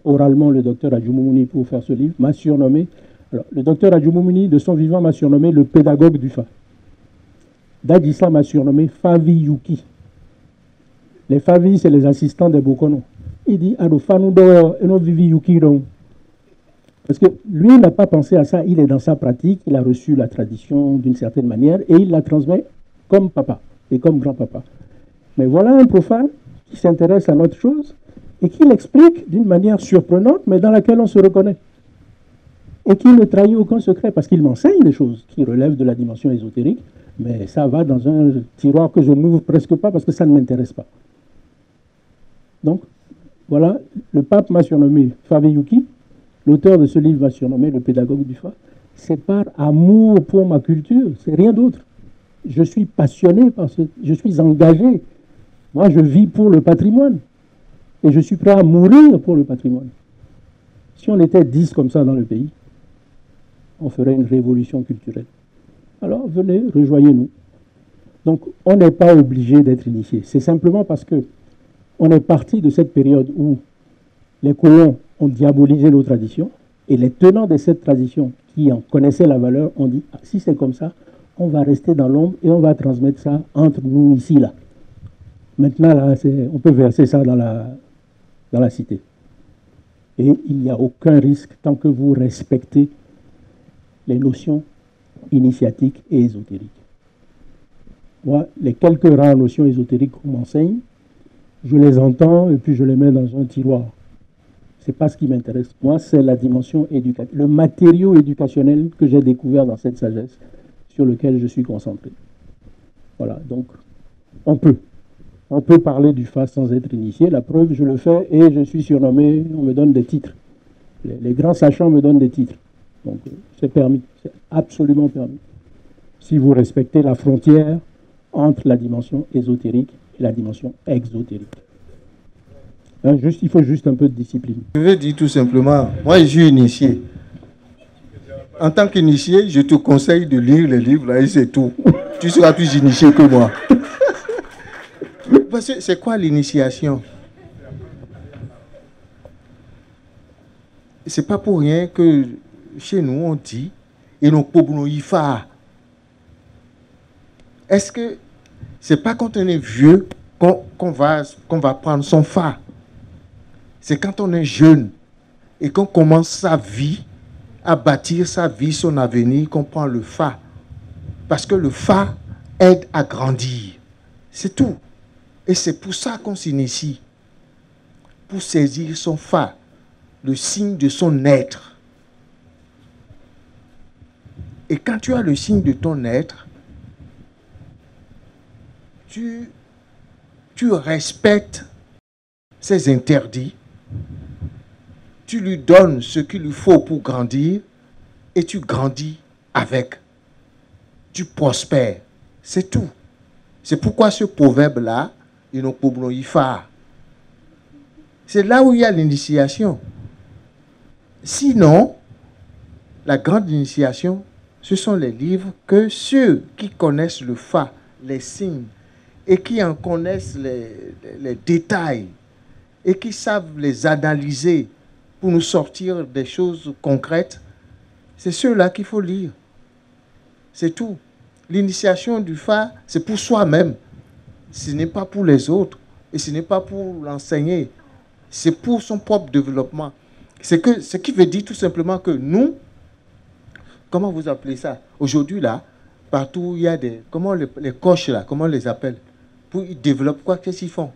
oralement le docteur Adjumoumouni pour faire ce livre, m'a surnommé... Alors, le docteur Adjumoumouni, de son vivant, m'a surnommé le pédagogue du Fa. Dadjissa m'a surnommé Favi Yuki. Les Favi, c'est les assistants des Bokono. Il dit, parce que lui n'a pas pensé à ça, il est dans sa pratique, il a reçu la tradition d'une certaine manière et il la transmet comme papa et comme grand-papa. Mais voilà un profane qui s'intéresse à notre chose et qui l'explique d'une manière surprenante, mais dans laquelle on se reconnaît. Et qui ne trahit aucun secret, parce qu'il m'enseigne des choses qui relèvent de la dimension ésotérique, mais ça va dans un tiroir que je n'ouvre presque pas parce que ça ne m'intéresse pas. Donc, voilà, le pape m'a surnommé Fabeyuki, l'auteur de ce livre m'a surnommé le pédagogue du Fa. C'est par amour pour ma culture, c'est rien d'autre. Je suis passionné par ce... Je suis engagé. Moi, je vis pour le patrimoine. Et je suis prêt à mourir pour le patrimoine. Si on était 10 comme ça dans le pays, on ferait une révolution culturelle. Alors, venez, rejoignez-nous. Donc, on n'est pas obligé d'être initié. C'est simplement parce que on est parti de cette période où les colons ont diabolisé nos traditions, et les tenants de cette tradition qui en connaissaient la valeur ont dit, ah, si c'est comme ça, on va rester dans l'ombre et on va transmettre ça entre nous ici, là. Maintenant, là, on peut verser ça dans la cité. Et il n'y a aucun risque tant que vous respectez les notions initiatiques et ésotériques. Moi, les quelques rares notions ésotériques qu'on m'enseigne, je les entends et puis je les mets dans un tiroir. Ce n'est pas ce qui m'intéresse. Moi, c'est la dimension éducative, le matériau éducationnel que j'ai découvert dans cette sagesse sur lequel je suis concentré. Voilà, donc on peut parler du Fa sans être initié. La preuve, je le fais et je suis surnommé, on me donne des titres. Les grands sachants me donnent des titres. Donc c'est permis, c'est absolument permis. Si vous respectez la frontière entre la dimension ésotérique et la dimension exotérique. Hein, il faut juste un peu de discipline. Je veux dire tout simplement, moi je suis initié. En tant qu'initié, je te conseille de lire les livres là et c'est tout. Tu seras plus initié que moi. Parce que c'est quoi l'initiation? C'est pas pour rien que chez nous on dit et nos pauvres ifa. Est-ce que c'est pas quand on est vieux qu'on va prendre son fa? C'est quand on est jeune et qu'on commence sa vie, à bâtir sa vie, son avenir, qu'on prend le fa. Parce que le fa aide à grandir. C'est tout. Et c'est pour ça qu'on s'initie. Pour saisir son fa, le signe de son être. Et quand tu as le signe de ton être, tu respectes ses interdits, tu lui donnes ce qu'il lui faut pour grandir et tu grandis avec. Tu prospères. C'est tout. C'est pourquoi ce proverbe-là, c'est là où il y a l'initiation. Sinon, la grande initiation, ce sont les livres que ceux qui connaissent le Fa, les signes, et qui en connaissent les détails, et qui savent les analyser pour nous sortir des choses concrètes, c'est ceux-là qu'il faut lire. C'est tout. L'initiation du Fa, c'est pour soi-même. Ce n'est pas pour les autres. Et ce n'est pas pour l'enseigner. C'est pour son propre développement. Ce qui veut dire tout simplement que nous, comment vous appelez ça? Aujourd'hui, là, partout, il y a des... Comment les coachs, là, comment on les appelle? Pour ils développent quoi? Qu'est-ce qu'ils font?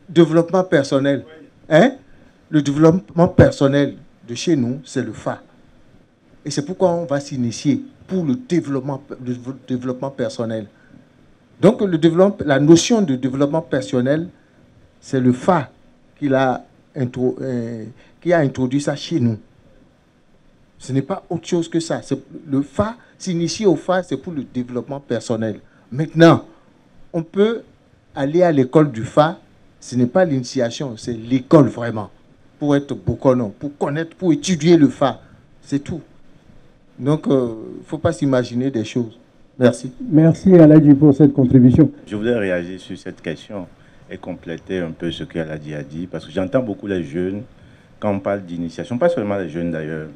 Développement personnel. Hein? Le développement personnel de chez nous, c'est le Fa. Et c'est pourquoi on va s'initier pour le développement personnel. Donc, la notion de développement personnel, c'est le Fa qui a introduit ça chez nous. Ce n'est pas autre chose que ça. Le Fa, s'initier au Fa, c'est pour le développement personnel. Maintenant, on peut aller à l'école du Fa. Ce n'est pas l'initiation, c'est l'école vraiment. Pour être bokonon, pour connaître, pour étudier le Fa. C'est tout. Donc, il ne faut pas s'imaginer des choses. Merci. Merci Aladji pour cette contribution. Je voudrais réagir sur cette question et compléter un peu ce qu'Aladji a dit, parce que j'entends beaucoup les jeunes, quand on parle d'initiation, pas seulement les jeunes d'ailleurs,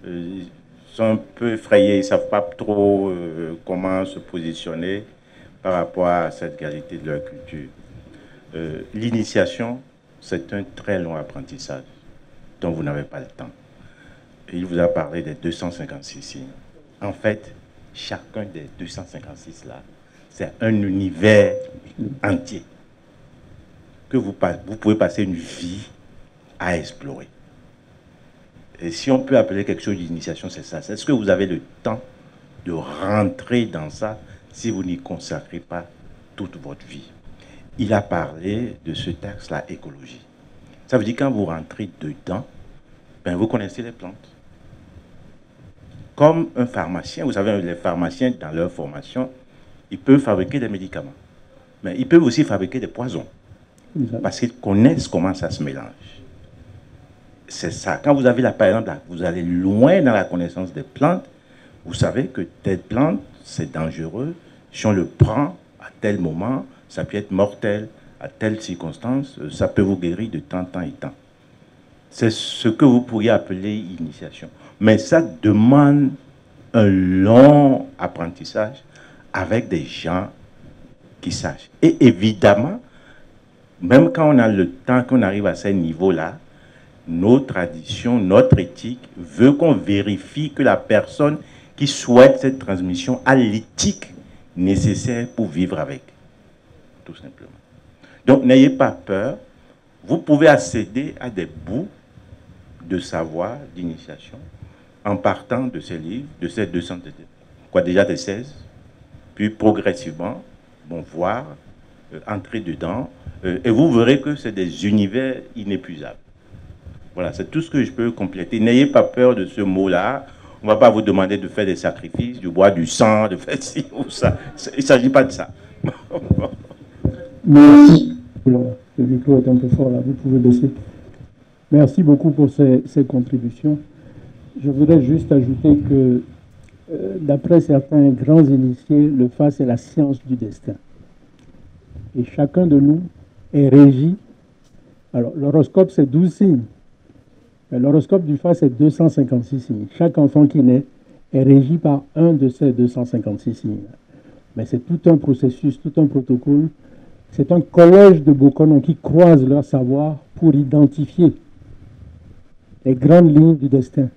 ils sont un peu effrayés, ils ne savent pas trop comment se positionner par rapport à cette qualité de leur culture. L'initiation, c'est un très long apprentissage dont vous n'avez pas le temps. Et il vous a parlé des 256 signes. En fait, chacun des 256 là, c'est un univers entier. que vous pouvez passer une vie à explorer. Et si on peut appeler quelque chose d'initiation, c'est ça. Est-ce que vous avez le temps de rentrer dans ça si vous n'y consacrez pas toute votre vie? Il a parlé de ce texte-là, écologie. Ça veut dire quand vous rentrez dedans, ben vous connaissez les plantes. Comme un pharmacien, vous savez, les pharmaciens, dans leur formation, ils peuvent fabriquer des médicaments. Mais ils peuvent aussi fabriquer des poisons. Parce qu'ils connaissent comment ça se mélange. C'est ça. Quand vous avez par exemple, vous allez loin dans la connaissance des plantes, vous savez que telle plante, c'est dangereux. Si on le prend à tel moment, ça peut être mortel. À telle circonstance, ça peut vous guérir de temps en temps. C'est ce que vous pourriez appeler initiation. Mais ça demande un long apprentissage avec des gens qui sachent. Et évidemment, même quand on a le temps, qu'on arrive à ce niveau-là, nos traditions, notre éthique veut qu'on vérifie que la personne qui souhaite cette transmission a l'éthique nécessaire pour vivre avec. Tout simplement. Donc, n'ayez pas peur. Vous pouvez accéder à des bouts de savoir, d'initiation, en partant de ces livres, de ces 200, déjà des 16, puis progressivement, voir, entrer dedans, et vous verrez que c'est des univers inépuisables. Voilà, c'est tout ce que je peux compléter. N'ayez pas peur de ce mot-là. On ne va pas vous demander de faire des sacrifices, de boire du sang, de faire ci ou ça. Il ne s'agit pas de ça. Merci. Le micro est un peu fort là, vous pouvez baisser. Merci beaucoup pour ces contributions. Je voudrais juste ajouter que, d'après certains grands initiés, le Fa, c'est la science du destin. Et chacun de nous est régi. Alors, l'horoscope, c'est 12 signes. Mais l'horoscope du Fa, c'est 256 signes. Chaque enfant qui naît est régi par un de ces 256 signes. Mais c'est tout un processus, tout un protocole. C'est un collège de Bokonon qui croisent leur savoir pour identifier les grandes lignes du destin.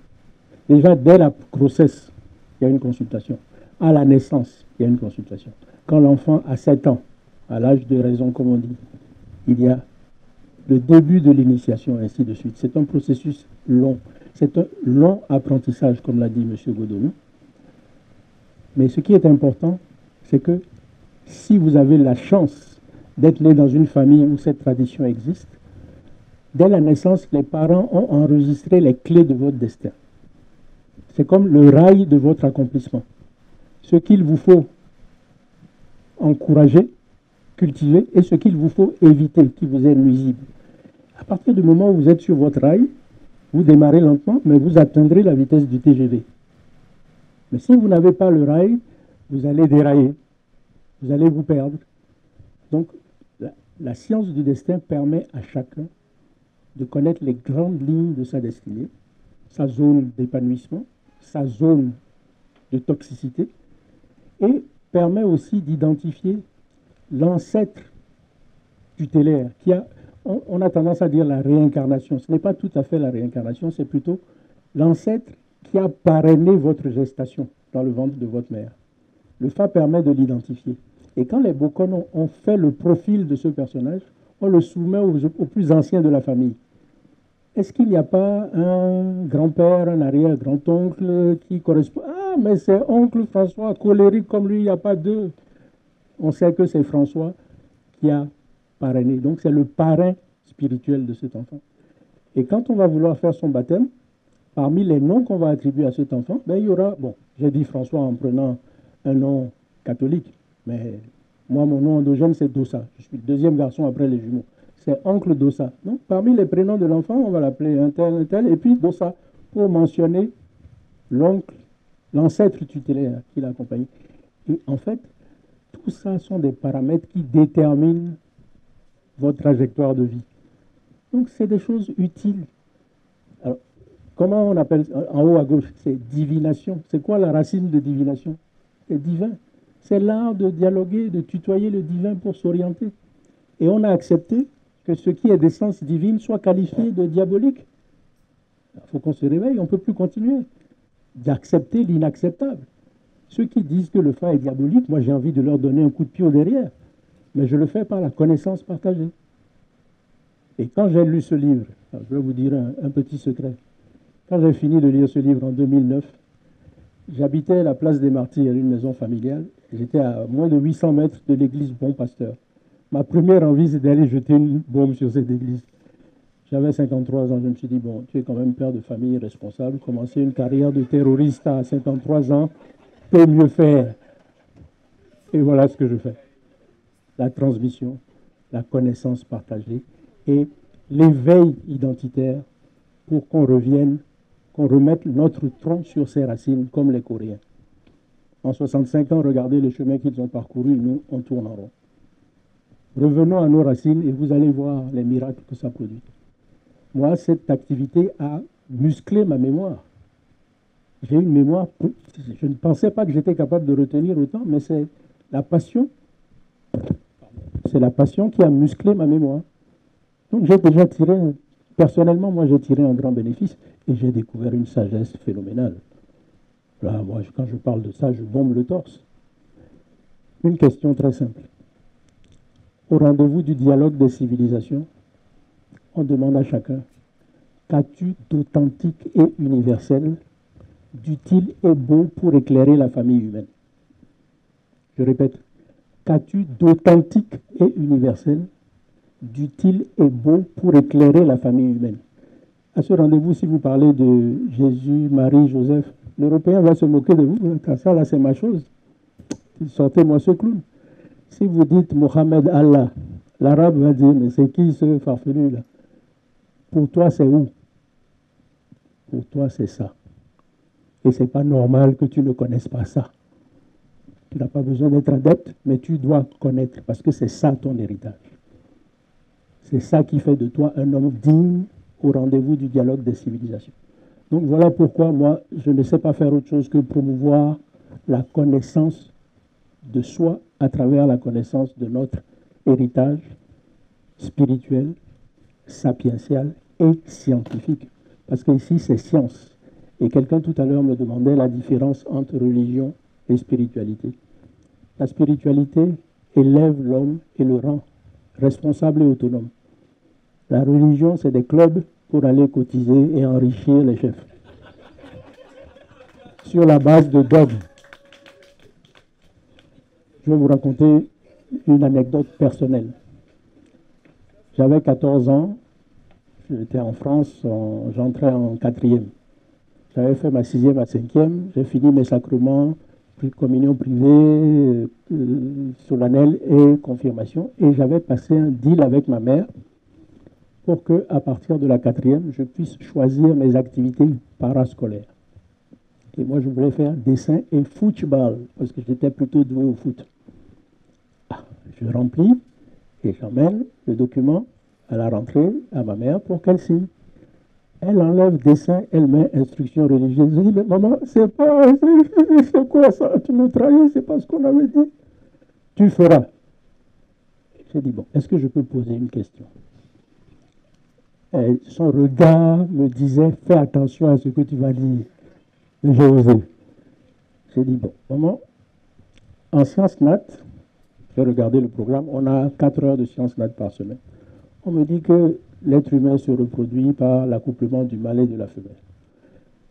Déjà, dès la grossesse, il y a une consultation. À la naissance, il y a une consultation. Quand l'enfant a 7 ans, à l'âge de raison, comme on dit, il y a le début de l'initiation, ainsi de suite. C'est un processus long. C'est un long apprentissage, comme l'a dit M. Godonou. Mais ce qui est important, c'est que si vous avez la chance d'être né dans une famille où cette tradition existe, dès la naissance, les parents ont enregistré les clés de votre destin. C'est comme le rail de votre accomplissement. Ce qu'il vous faut encourager, cultiver, et ce qu'il vous faut éviter, qui vous est nuisible. À partir du moment où vous êtes sur votre rail, vous démarrez lentement, mais vous atteindrez la vitesse du TGV. Mais si vous n'avez pas le rail, vous allez dérailler, vous allez vous perdre. Donc, la science du destin permet à chacun de connaître les grandes lignes de sa destinée, sa zone d'épanouissement, sa zone de toxicité, et permet aussi d'identifier l'ancêtre tutélaire qui a, on a tendance à dire la réincarnation. Ce n'est pas tout à fait la réincarnation, c'est plutôt l'ancêtre qui a parrainé votre gestation dans le ventre de votre mère. Le Fa permet de l'identifier. Et quand les Bokonon ont fait le profil de ce personnage, on le soumet aux plus anciens de la famille. Est-ce qu'il n'y a pas un grand-père, un arrière-grand-oncle qui correspond? Ah, mais c'est oncle François, colérique comme lui, il n'y a pas deux. On sait que c'est François qui a parrainé. Donc c'est le parrain spirituel de cet enfant. Et quand on va vouloir faire son baptême, parmi les noms qu'on va attribuer à cet enfant, ben, il y aura, bon, j'ai dit François en prenant un nom catholique, mais moi, mon nom endogène, c'est Dossa. Je suis le deuxième garçon après les jumeaux. C'est oncle Dossa. Donc, parmi les prénoms de l'enfant, on va l'appeler un tel, et puis Dossa, pour mentionner l'oncle, l'ancêtre tutélaire qui l'a accompagné. Et en fait, tout ça sont des paramètres qui déterminent votre trajectoire de vie. Donc, c'est des choses utiles. Alors, comment on appelle ça? En haut à gauche, c'est divination. C'est quoi la racine de divination? C'est divin. C'est l'art de dialoguer, de tutoyer le divin pour s'orienter. Et on a accepté que ce qui est d'essence divine soit qualifié de diabolique. Il faut qu'on se réveille, on ne peut plus continuer d'accepter l'inacceptable. Ceux qui disent que le Fa est diabolique, moi j'ai envie de leur donner un coup de pied au derrière. Mais je le fais par la connaissance partagée. Et quand j'ai lu ce livre, je vais vous dire un petit secret. Quand j'ai fini de lire ce livre en 2009, j'habitais la place des Martyrs, une maison familiale. J'étais à moins de 800 mètres de l'église Bon Pasteur. Ma première envie, c'est d'aller jeter une bombe sur cette église. J'avais 53 ans, je me suis dit, bon, tu es quand même père de famille responsable, commencer une carrière de terroriste à 53 ans, peut mieux faire. Et voilà ce que je fais. La transmission, la connaissance partagée et l'éveil identitaire pour qu'on revienne, qu'on remette notre tronc sur ses racines comme les Coréens. En 65 ans, regardez le chemin qu'ils ont parcouru, nous, on tourne en rond. Revenons à nos racines et vous allez voir les miracles que ça produit. Moi, cette activité a musclé ma mémoire. J'ai une mémoire, je ne pensais pas que j'étais capable de retenir autant, mais c'est la passion. C'est la passion qui a musclé ma mémoire. Donc j'ai déjà tiré, personnellement, moi j'ai tiré un grand bénéfice et j'ai découvert une sagesse phénoménale. Là, moi, quand je parle de ça, je bombe le torse. Une question très simple. Au rendez-vous du dialogue des civilisations, on demande à chacun, qu'as-tu d'authentique et universel, d'utile et beau pour éclairer la famille humaine? Je répète, qu'as-tu d'authentique et universel, d'utile et beau pour éclairer la famille humaine? À ce rendez-vous, si vous parlez de Jésus, Marie, Joseph, l'Européen va se moquer de vous. Ça, là, c'est ma chose. Sortez-moi ce clown. Si vous dites Mohamed Allah, l'arabe va dire, mais c'est qui ce farfelu là? Pour toi, c'est où? Pour toi, c'est ça. Et ce n'est pas normal que tu ne connaisses pas ça. Tu n'as pas besoin d'être adepte, mais tu dois connaître, parce que c'est ça ton héritage. C'est ça qui fait de toi un homme digne au rendez-vous du dialogue des civilisations. Donc voilà pourquoi moi, je ne sais pas faire autre chose que promouvoir la connaissance de soi à travers la connaissance de notre héritage spirituel, sapiential et scientifique. Parce qu'ici, c'est science. Et quelqu'un tout à l'heure me demandait la différence entre religion et spiritualité. La spiritualité élève l'homme et le rend responsable et autonome. La religion, c'est des clubs pour aller cotiser et enrichir les chefs. Sur la base de dogmes. Je vais vous raconter une anecdote personnelle. J'avais 14 ans, j'étais en France, j'entrais en 4e. J'avais fait ma 6e à 5e, j'ai fini mes sacrements, communion privée, solennelle et confirmation. Et j'avais passé un deal avec ma mère pour qu'à partir de la 4e, je puisse choisir mes activités parascolaires. Et moi, je voulais faire dessin et football, parce que j'étais plutôt doué au foot. Je remplis et j'emmène le document à la rentrée à ma mère pour qu'elle signe. Elle enlève dessin, elle met instruction religieuse. Je dis, mais maman, c'est quoi ça? Tu me trahis, c'est pas ce qu'on avait dit. Tu feras. J'ai dit, bon, est-ce que je peux poser une question? Et son regard me disait, fais attention à ce que tu vas dire. Mais j'ai osé. J'ai dit, bon, maman, en sciences nat, j'ai regardé le programme, on a 4 heures de sciences nat par semaine. On me dit que l'être humain se reproduit par l'accouplement du mâle et de la femelle.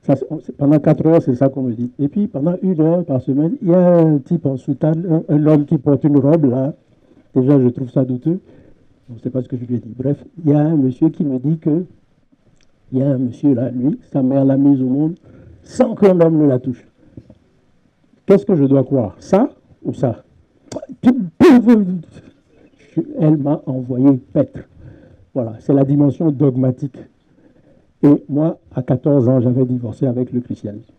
Ça, pendant 4 heures, c'est ça qu'on me dit. Et puis, pendant 1 heure par semaine, il y a un type en soutane, un homme qui porte une robe, là. Déjà, je trouve ça douteux. Je ne sais pas ce que je lui ai dit. Bref, il y a un monsieur qui me dit que, il y a un monsieur là, lui, sa mère l'a mise au monde sans qu'un homme ne la touche. Qu'est-ce que je dois croire? Ça ou ça? Elle m'a envoyé paître. Voilà, c'est la dimension dogmatique. Et moi, à 14 ans, j'avais divorcé avec le christianisme.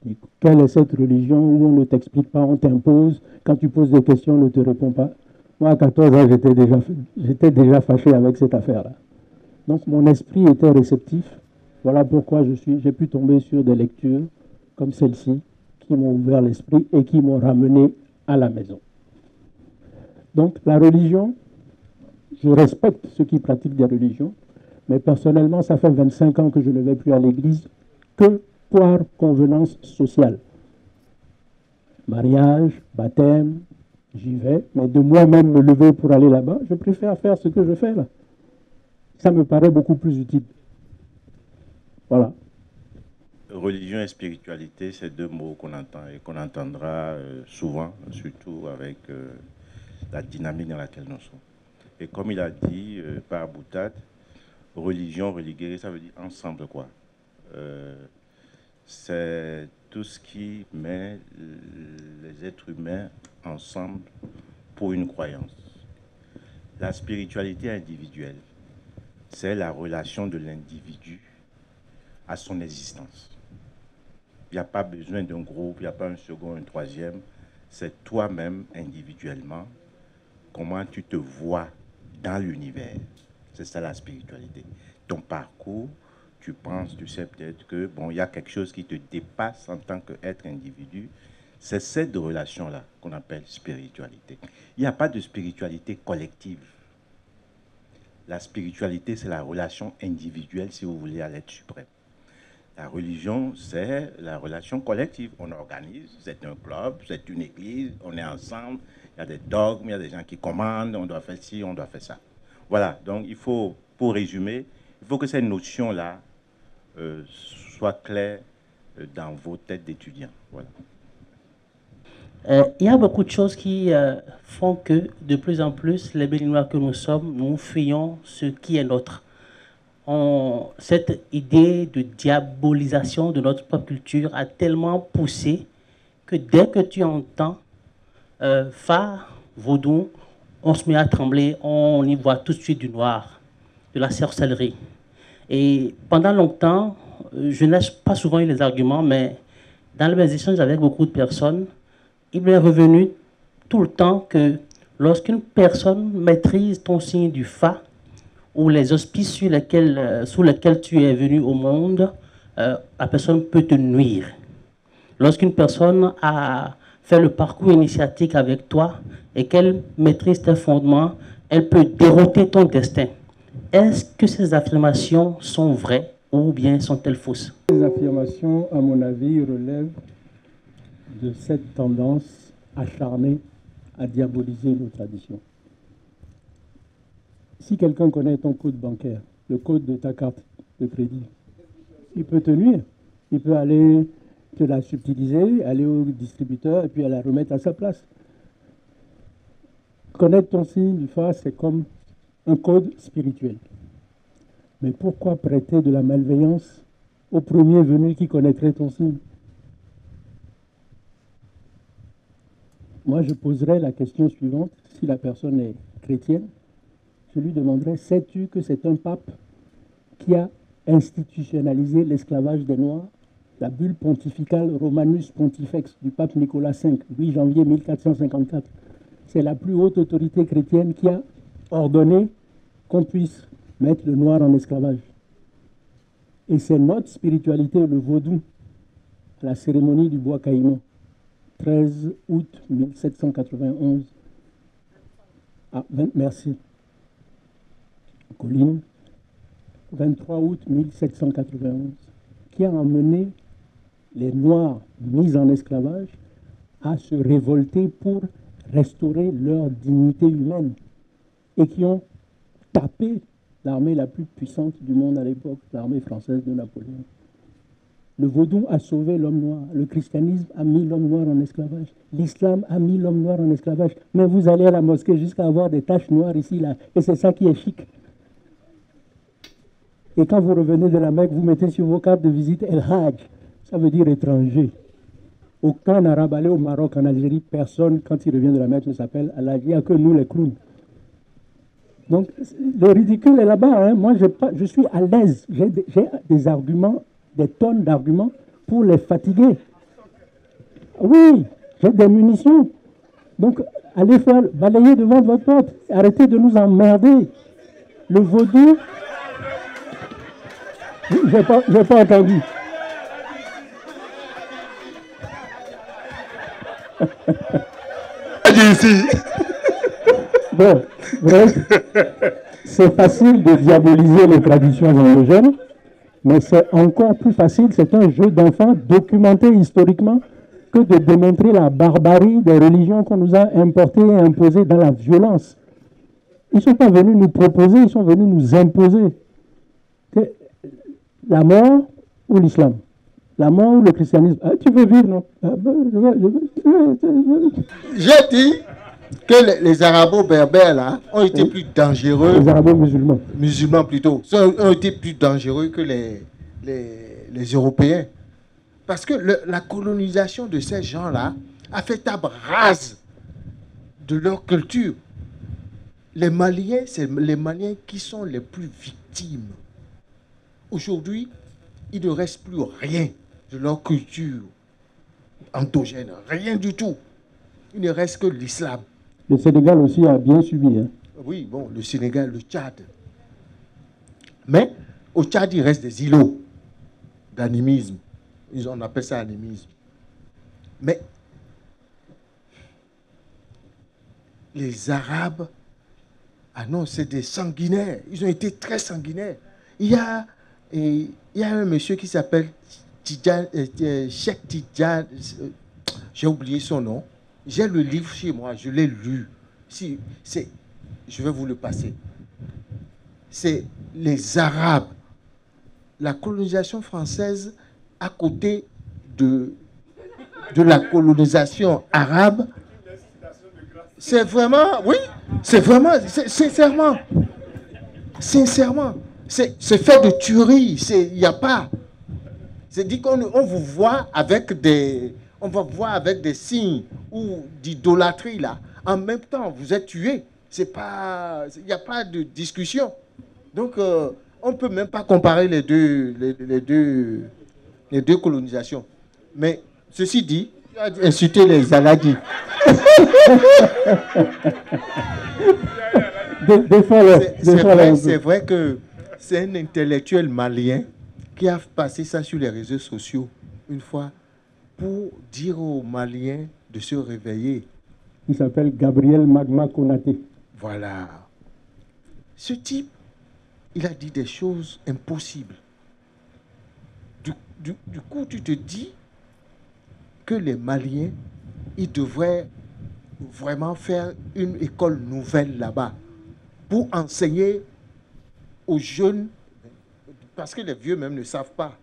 Et quelle est cette religion où on ne t'explique pas, on t'impose, quand tu poses des questions, on ne te répond pas? Moi, à 14 ans, j'étais déjà fâché avec cette affaire-là. Donc, mon esprit était réceptif. Voilà pourquoi j'ai pu tomber sur des lectures comme celle-ci, qui m'ont ouvert l'esprit et qui m'ont ramené à la maison. Donc, la religion, je respecte ceux qui pratiquent des religions, mais personnellement, ça fait 25 ans que je ne vais plus à l'église que par convenance sociale. Mariage, baptême, j'y vais, mais de moi-même me lever pour aller là-bas, je préfère faire ce que je fais là. Ça me paraît beaucoup plus utile. Voilà. Religion et spiritualité, c'est deux mots qu'on entend et qu'on entendra souvent, surtout avec la dynamique dans laquelle nous sommes. Et comme il a dit par boutade, religion, religieuse, ça veut dire ensemble quoi. C'est tout ce qui met les êtres humains ensemble pour une croyance. La spiritualité individuelle, c'est la relation de l'individu à son existence. Il n'y a pas besoin d'un groupe, il n'y a pas un second, un troisième. C'est toi-même individuellement, comment tu te vois dans l'univers. C'est ça la spiritualité. Ton parcours, tu penses, tu sais peut-être que bon, il y a quelque chose qui te dépasse en tant qu'être individu. C'est cette relation-là qu'on appelle spiritualité. Il n'y a pas de spiritualité collective. La spiritualité, c'est la relation individuelle, si vous voulez, à l'être suprême. La religion, c'est la relation collective. On organise, c'est un club, c'est une église, on est ensemble, il y a des dogmes, il y a des gens qui commandent, on doit faire ci, on doit faire ça. Voilà, donc il faut, pour résumer, il faut que cette notion-là soit claire dans vos têtes d'étudiants. Voilà. Il y a beaucoup de choses qui font que, de plus en plus, les Béninois que nous sommes, nous fuyons ce qui est nôtre. Cette idée de diabolisation de notre propre culture a tellement poussé que dès que tu entends Fa, vaudou, on se met à trembler, on y voit tout de suite du noir, de la sorcellerie. Et pendant longtemps, je n'ai pas souvent eu les arguments, mais dans mes échanges avec beaucoup de personnes, il m'est revenu tout le temps que lorsqu'une personne maîtrise ton signe du Fa, ou les auspices sous lesquels tu es venu au monde, la personne peut te nuire. Lorsqu'une personne a fait le parcours initiatique avec toi et qu'elle maîtrise tes fondements, elle peut dérouter ton destin. Est-ce que ces affirmations sont vraies ou bien sont-elles fausses? Ces affirmations, à mon avis, relèvent de cette tendance acharnée à diaboliser nos traditions. Si quelqu'un connaît ton code bancaire, le code de ta carte de crédit, il peut te nuire. Il peut aller te la subtiliser, aller au distributeur et puis la remettre à sa place. Connaître ton signe du Fa, c'est comme un code spirituel. Mais pourquoi prêter de la malveillance au premier venu qui connaîtrait ton signe? Moi, je poserais la question suivante. Si la personne est chrétienne, je lui demanderais, sais-tu que c'est un pape qui a institutionnalisé l'esclavage des Noirs? La bulle pontificale Romanus Pontifex du pape Nicolas V, 8 janvier 1454. C'est la plus haute autorité chrétienne qui a ordonné qu'on puisse mettre le noir en esclavage. Et c'est notre spiritualité, le vaudou, à la cérémonie du bois caïman, 13 août 1791. Merci. Colline, 23 août 1791, qui a emmené les Noirs mis en esclavage à se révolter pour restaurer leur dignité humaine et qui ont tapé l'armée la plus puissante du monde à l'époque, l'armée française de Napoléon. Le vaudou a sauvé l'homme noir, le christianisme a mis l'homme noir en esclavage, l'islam a mis l'homme noir en esclavage, mais vous allez à la mosquée jusqu'à avoir des taches noires ici, là, et c'est ça qui est chic. Et quand vous revenez de la Mecque, vous mettez sur vos cartes de visite El Hajj, ça veut dire étranger. Aucun arabe allé au Maroc, en Algérie, personne, quand il revient de la Mecque, ne s'appelle Allah. Il n'y a que nous, les clowns. Donc, le ridicule est là-bas. Hein. Moi, je suis à l'aise. J'ai des arguments, des tonnes d'arguments pour les fatiguer. Oui, j'ai des munitions. Donc, allez faire balayer devant votre porte. Arrêtez de nous emmerder. Le vaudou... Je n'ai pas entendu. Bon, bref, c'est facile de diaboliser les traditions endogènes, mais c'est encore plus facile, c'est un jeu d'enfant documenté historiquement, que de démontrer la barbarie des religions qu'on nous a importées et imposées dans la violence. Ils ne sont pas venus nous proposer, ils sont venus nous imposer. La mort ou l'islam? La mort ou le christianisme? Ah, tu veux vivre, non? J'ai dit que les arabo-berbères là ont été plus dangereux. Les arabo-musulmans. Musulmans plutôt. Ont été plus dangereux que les Européens. Parce que la colonisation de ces gens-là a fait table rase de leur culture. Les Maliens, c'est les Maliens qui sont les plus victimes. Aujourd'hui, il ne reste plus rien de leur culture endogène, rien du tout. Il ne reste que l'islam. Le Sénégal aussi a bien subi. Hein. Oui, bon, le Sénégal, le Tchad. Mais au Tchad, il reste des îlots d'animisme. On appelle ça animisme. Mais les Arabes, ah non, c'est des sanguinaires. Ils ont été très sanguinaires. Il y a un monsieur qui s'appelle Cheikh Tidjane, j'ai oublié son nom. J'ai le livre chez moi, je l'ai lu. Je vais vous le passer. C'est les Arabes. La colonisation française, à côté de la colonisation arabe, c'est vraiment, oui, c'est vraiment, sincèrement, c'est fait de tuerie. Il n'y a pas. C'est dit qu'on vous voit avec on va voir avec des signes ou d'idolâtrie là. En même temps, vous êtes tué. Il n'y a pas de discussion. Donc, on ne peut même pas comparer les deux colonisations. Mais ceci dit, tu as insulté les Aladi. C'est vrai que c'est un intellectuel malien qui a passé ça sur les réseaux sociaux une fois pour dire aux Maliens de se réveiller. Il s'appelle Gabriel Magma Konaté. Voilà. Ce type, il a dit des choses impossibles. Du coup, tu te dis que les Maliens, ils devraient vraiment faire une école nouvelle là-bas pour enseigner aux jeunes, parce que les vieux même ne savent pas,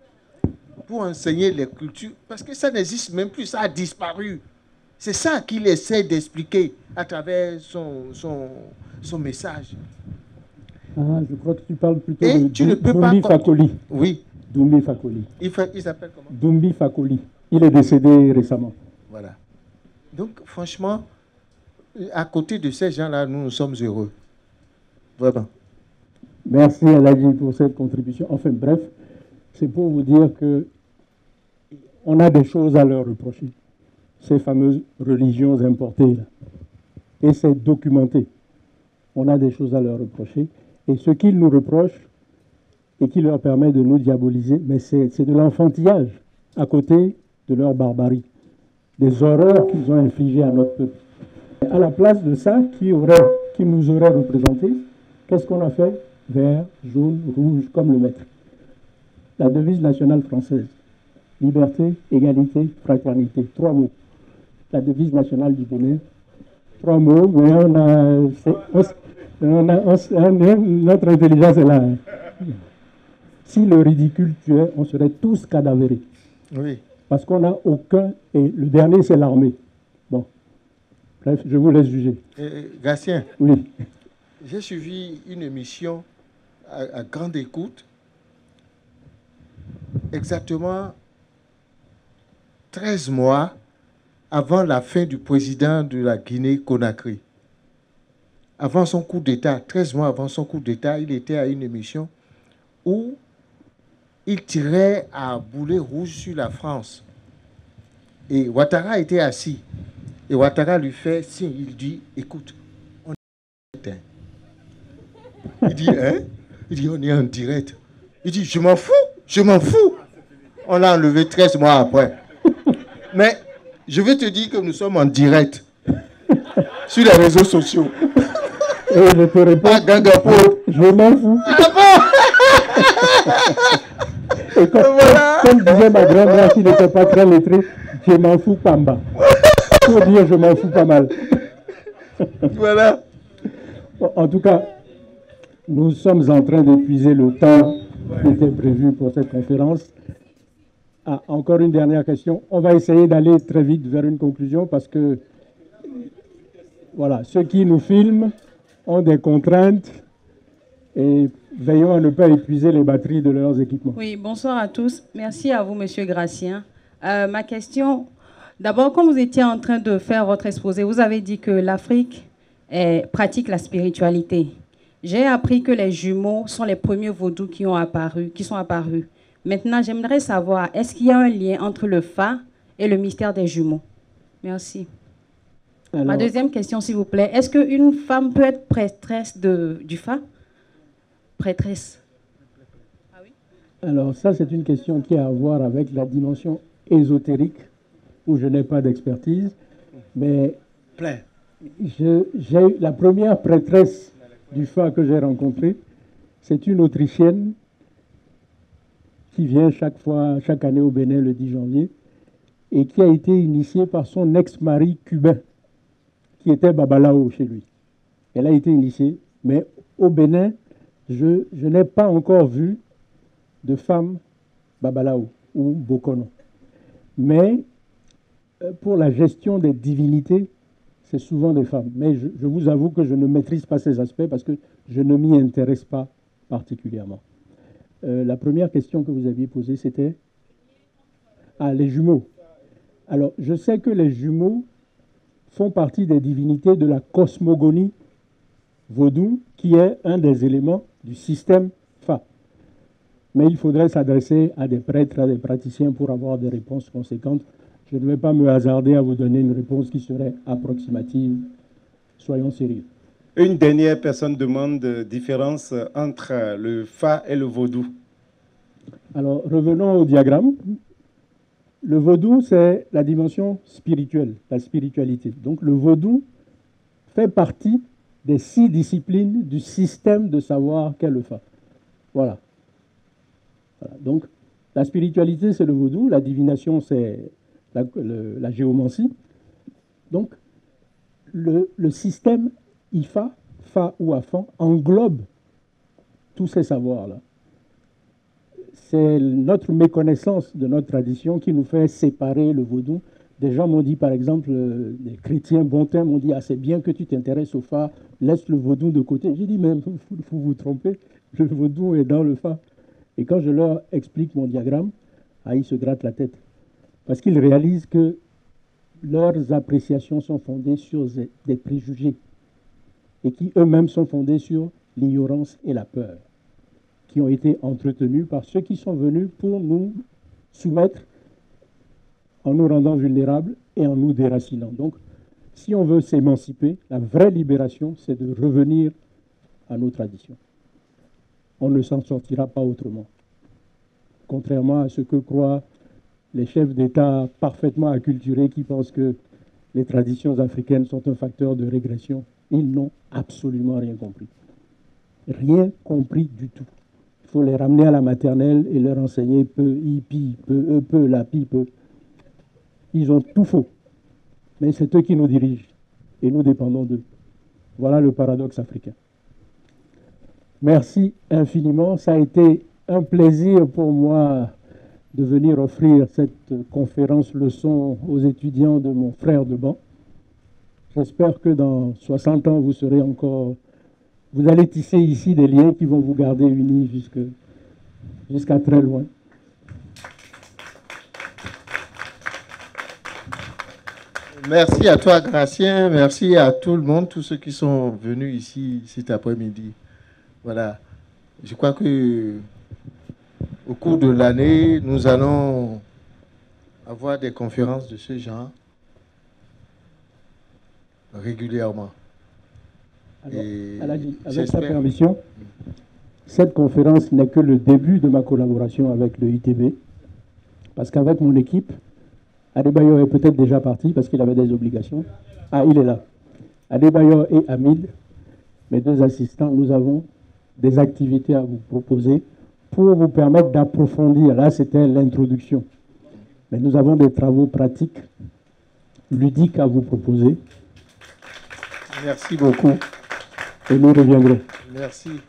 pour enseigner les cultures, parce que ça n'existe même plus, ça a disparu. C'est ça qu'il essaie d'expliquer à travers son message. Ah, je crois que tu parles plutôt de Doumbi Fakoli. Oui. Doumbi Fakoli. Il s'appelle comment? Doumbi Fakoli. Il est décédé récemment. Voilà. Donc, franchement, à côté de ces gens-là, nous sommes heureux. Vraiment. Merci Aladji pour cette contribution. Enfin bref, c'est pour vous dire que on a des choses à leur reprocher. Ces fameuses religions importées là. Et c'est documenté. On a des choses à leur reprocher. Et ce qu'ils nous reprochent et qui leur permet de nous diaboliser, mais c'est de l'enfantillage à côté de leur barbarie. Des horreurs qu'ils ont infligées à notre peuple. À la place de ça, qui nous aurait représenté, qu'est-ce qu'on a fait? Vert, jaune, rouge, comme le maître. La devise nationale française. Liberté, égalité, fraternité. 3 mots. La devise nationale du Bénin. 3 mots, mais notre intelligence est là. Hein. Si le ridicule tuait, on serait tous cadavérés. Oui. Parce qu'on n'a aucun... Et le dernier, c'est l'armée. Bon. Bref, je vous laisse juger. Gatien. Oui. J'ai suivi une émission à grande écoute, exactement 13 mois avant la fin du président de la Guinée-Conakry. Avant son coup d'État, 13 mois avant son coup d'État, il était à une émission où il tirait à boulet rouge sur la France. Et Ouattara était assis. Et Ouattara lui fait signe, il dit, écoute, on est en direct. Il dit, hein? Il dit, on est en direct. Il dit, je m'en fous. On l'a enlevé 13 mois après. Mais je vais te dire que nous sommes en direct sur les réseaux sociaux. Et je te réponds, je m'en fous. Et comme disait ma grand-mère qui n'était pas très lettrée, je m'en fous Pamba. Pour dire je m'en fous pas mal. Voilà. En tout cas, nous sommes en train d'épuiser le temps qui était prévu pour cette conférence. Ah, encore une dernière question. On va essayer d'aller très vite vers une conclusion parce que, voilà, ceux qui nous filment ont des contraintes et veillons à ne pas épuiser les batteries de leurs équipements. Oui, bonsoir à tous. Merci à vous, Monsieur Gratien. Ma question, d'abord, quand vous étiez en train de faire votre exposé, vous avez dit que l'Afrique pratique la spiritualité. J'ai appris que les jumeaux sont les premiers vaudous qui sont apparus. Maintenant, j'aimerais savoir, est-ce qu'il y a un lien entre le Fa et le mystère des jumeaux? Merci. Alors, ma deuxième question, s'il vous plaît. Est-ce qu'une femme peut être prêtresse du Fa? Prêtresse. Ah oui? Alors ça, c'est une question qui a à voir avec la dimension ésotérique, où je n'ai pas d'expertise. Mais la première prêtresse du Fa que j'ai rencontrée, c'est une Autrichienne qui vient chaque année au Bénin le 10 janvier et qui a été initiée par son ex-mari cubain qui était Babalao chez lui. Elle a été initiée, mais au Bénin, je n'ai pas encore vu de femme Babalao ou Bokono. Mais pour la gestion des divinités, c'est souvent des femmes. Mais je vous avoue que je ne maîtrise pas ces aspects parce que je ne m'y intéresse pas particulièrement. La première question que vous aviez posée, c'était les jumeaux. Alors, je sais que les jumeaux font partie des divinités de la cosmogonie vaudou, qui est un des éléments du système Fa. Mais il faudrait s'adresser à des prêtres, à des praticiens pour avoir des réponses conséquentes. Je ne vais pas me hasarder à vous donner une réponse qui serait approximative. Soyons sérieux. Une dernière personne demande différence entre le Fa et le vaudou. Alors, revenons au diagramme. Le vaudou, c'est la dimension spirituelle, la spiritualité. Donc, le vaudou fait partie des 6 disciplines du système de savoir qu'est le Fa. Voilà. Donc, la spiritualité, c'est le vaudou. La divination, c'est la géomancie. Donc, le système Ifa, Fa ou Afan, englobe tous ces savoirs-là. C'est notre méconnaissance de notre tradition qui nous fait séparer le vaudou. Des gens m'ont dit, par exemple, des chrétiens bontins m'ont dit « Ah, c'est bien que tu t'intéresses au Fa, laisse le vaudou de côté. » J'ai dit « Mais vous vous trompez, le vaudou est dans le Fa. » Et quand je leur explique mon diagramme, ils se grattent la tête. Parce qu'ils réalisent que leurs appréciations sont fondées sur des préjugés et qui eux-mêmes sont fondés sur l'ignorance et la peur, qui ont été entretenus par ceux qui sont venus pour nous soumettre en nous rendant vulnérables et en nous déracinant. Donc, si on veut s'émanciper, la vraie libération, c'est de revenir à nos traditions. On ne s'en sortira pas autrement. Contrairement à ce que croient les chefs d'État parfaitement acculturés qui pensent que les traditions africaines sont un facteur de régression, ils n'ont absolument rien compris. Rien compris du tout. Il faut les ramener à la maternelle et leur enseigner peu, hippie, peu, la pi, peu. Ils ont tout faux. Mais c'est eux qui nous dirigent. Et nous dépendons d'eux. Voilà le paradoxe africain. Merci infiniment. Ça a été un plaisir pour moi de venir offrir cette conférence leçon aux étudiants de mon frère de banc. J'espère que dans 60 ans, vous serez encore... Vous allez tisser ici des liens qui vont vous garder unis jusqu'à très loin. Merci à toi, Gratien. Merci à tout le monde, tous ceux qui sont venus ici cet après-midi. Voilà. Je crois que au cours de l'année, nous allons avoir des conférences de ce genre régulièrement. Alors, avec sa permission, cette conférence n'est que le début de ma collaboration avec le ITB, parce qu'avec mon équipe, Adebayor est peut-être déjà parti parce qu'il avait des obligations. Ah, il est là. Adebayor et Hamid, mes 2 assistants, nous avons des activités à vous proposer pour vous permettre d'approfondir. Là, c'était l'introduction. Mais nous avons des travaux pratiques, ludiques à vous proposer. Merci beaucoup. et nous reviendrons. Merci.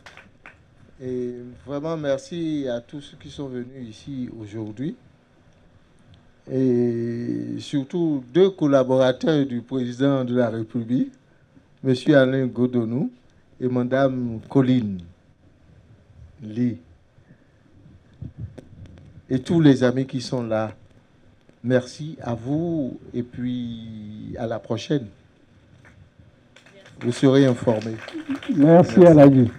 Et vraiment merci à tous ceux qui sont venus ici aujourd'hui. Et surtout 2 collaborateurs du président de la République, M. Alain Godonou et Mme Colline Lee. Et tous les amis qui sont là. Merci à vous et puis à la prochaine. Vous serez informés. Merci. À la vie.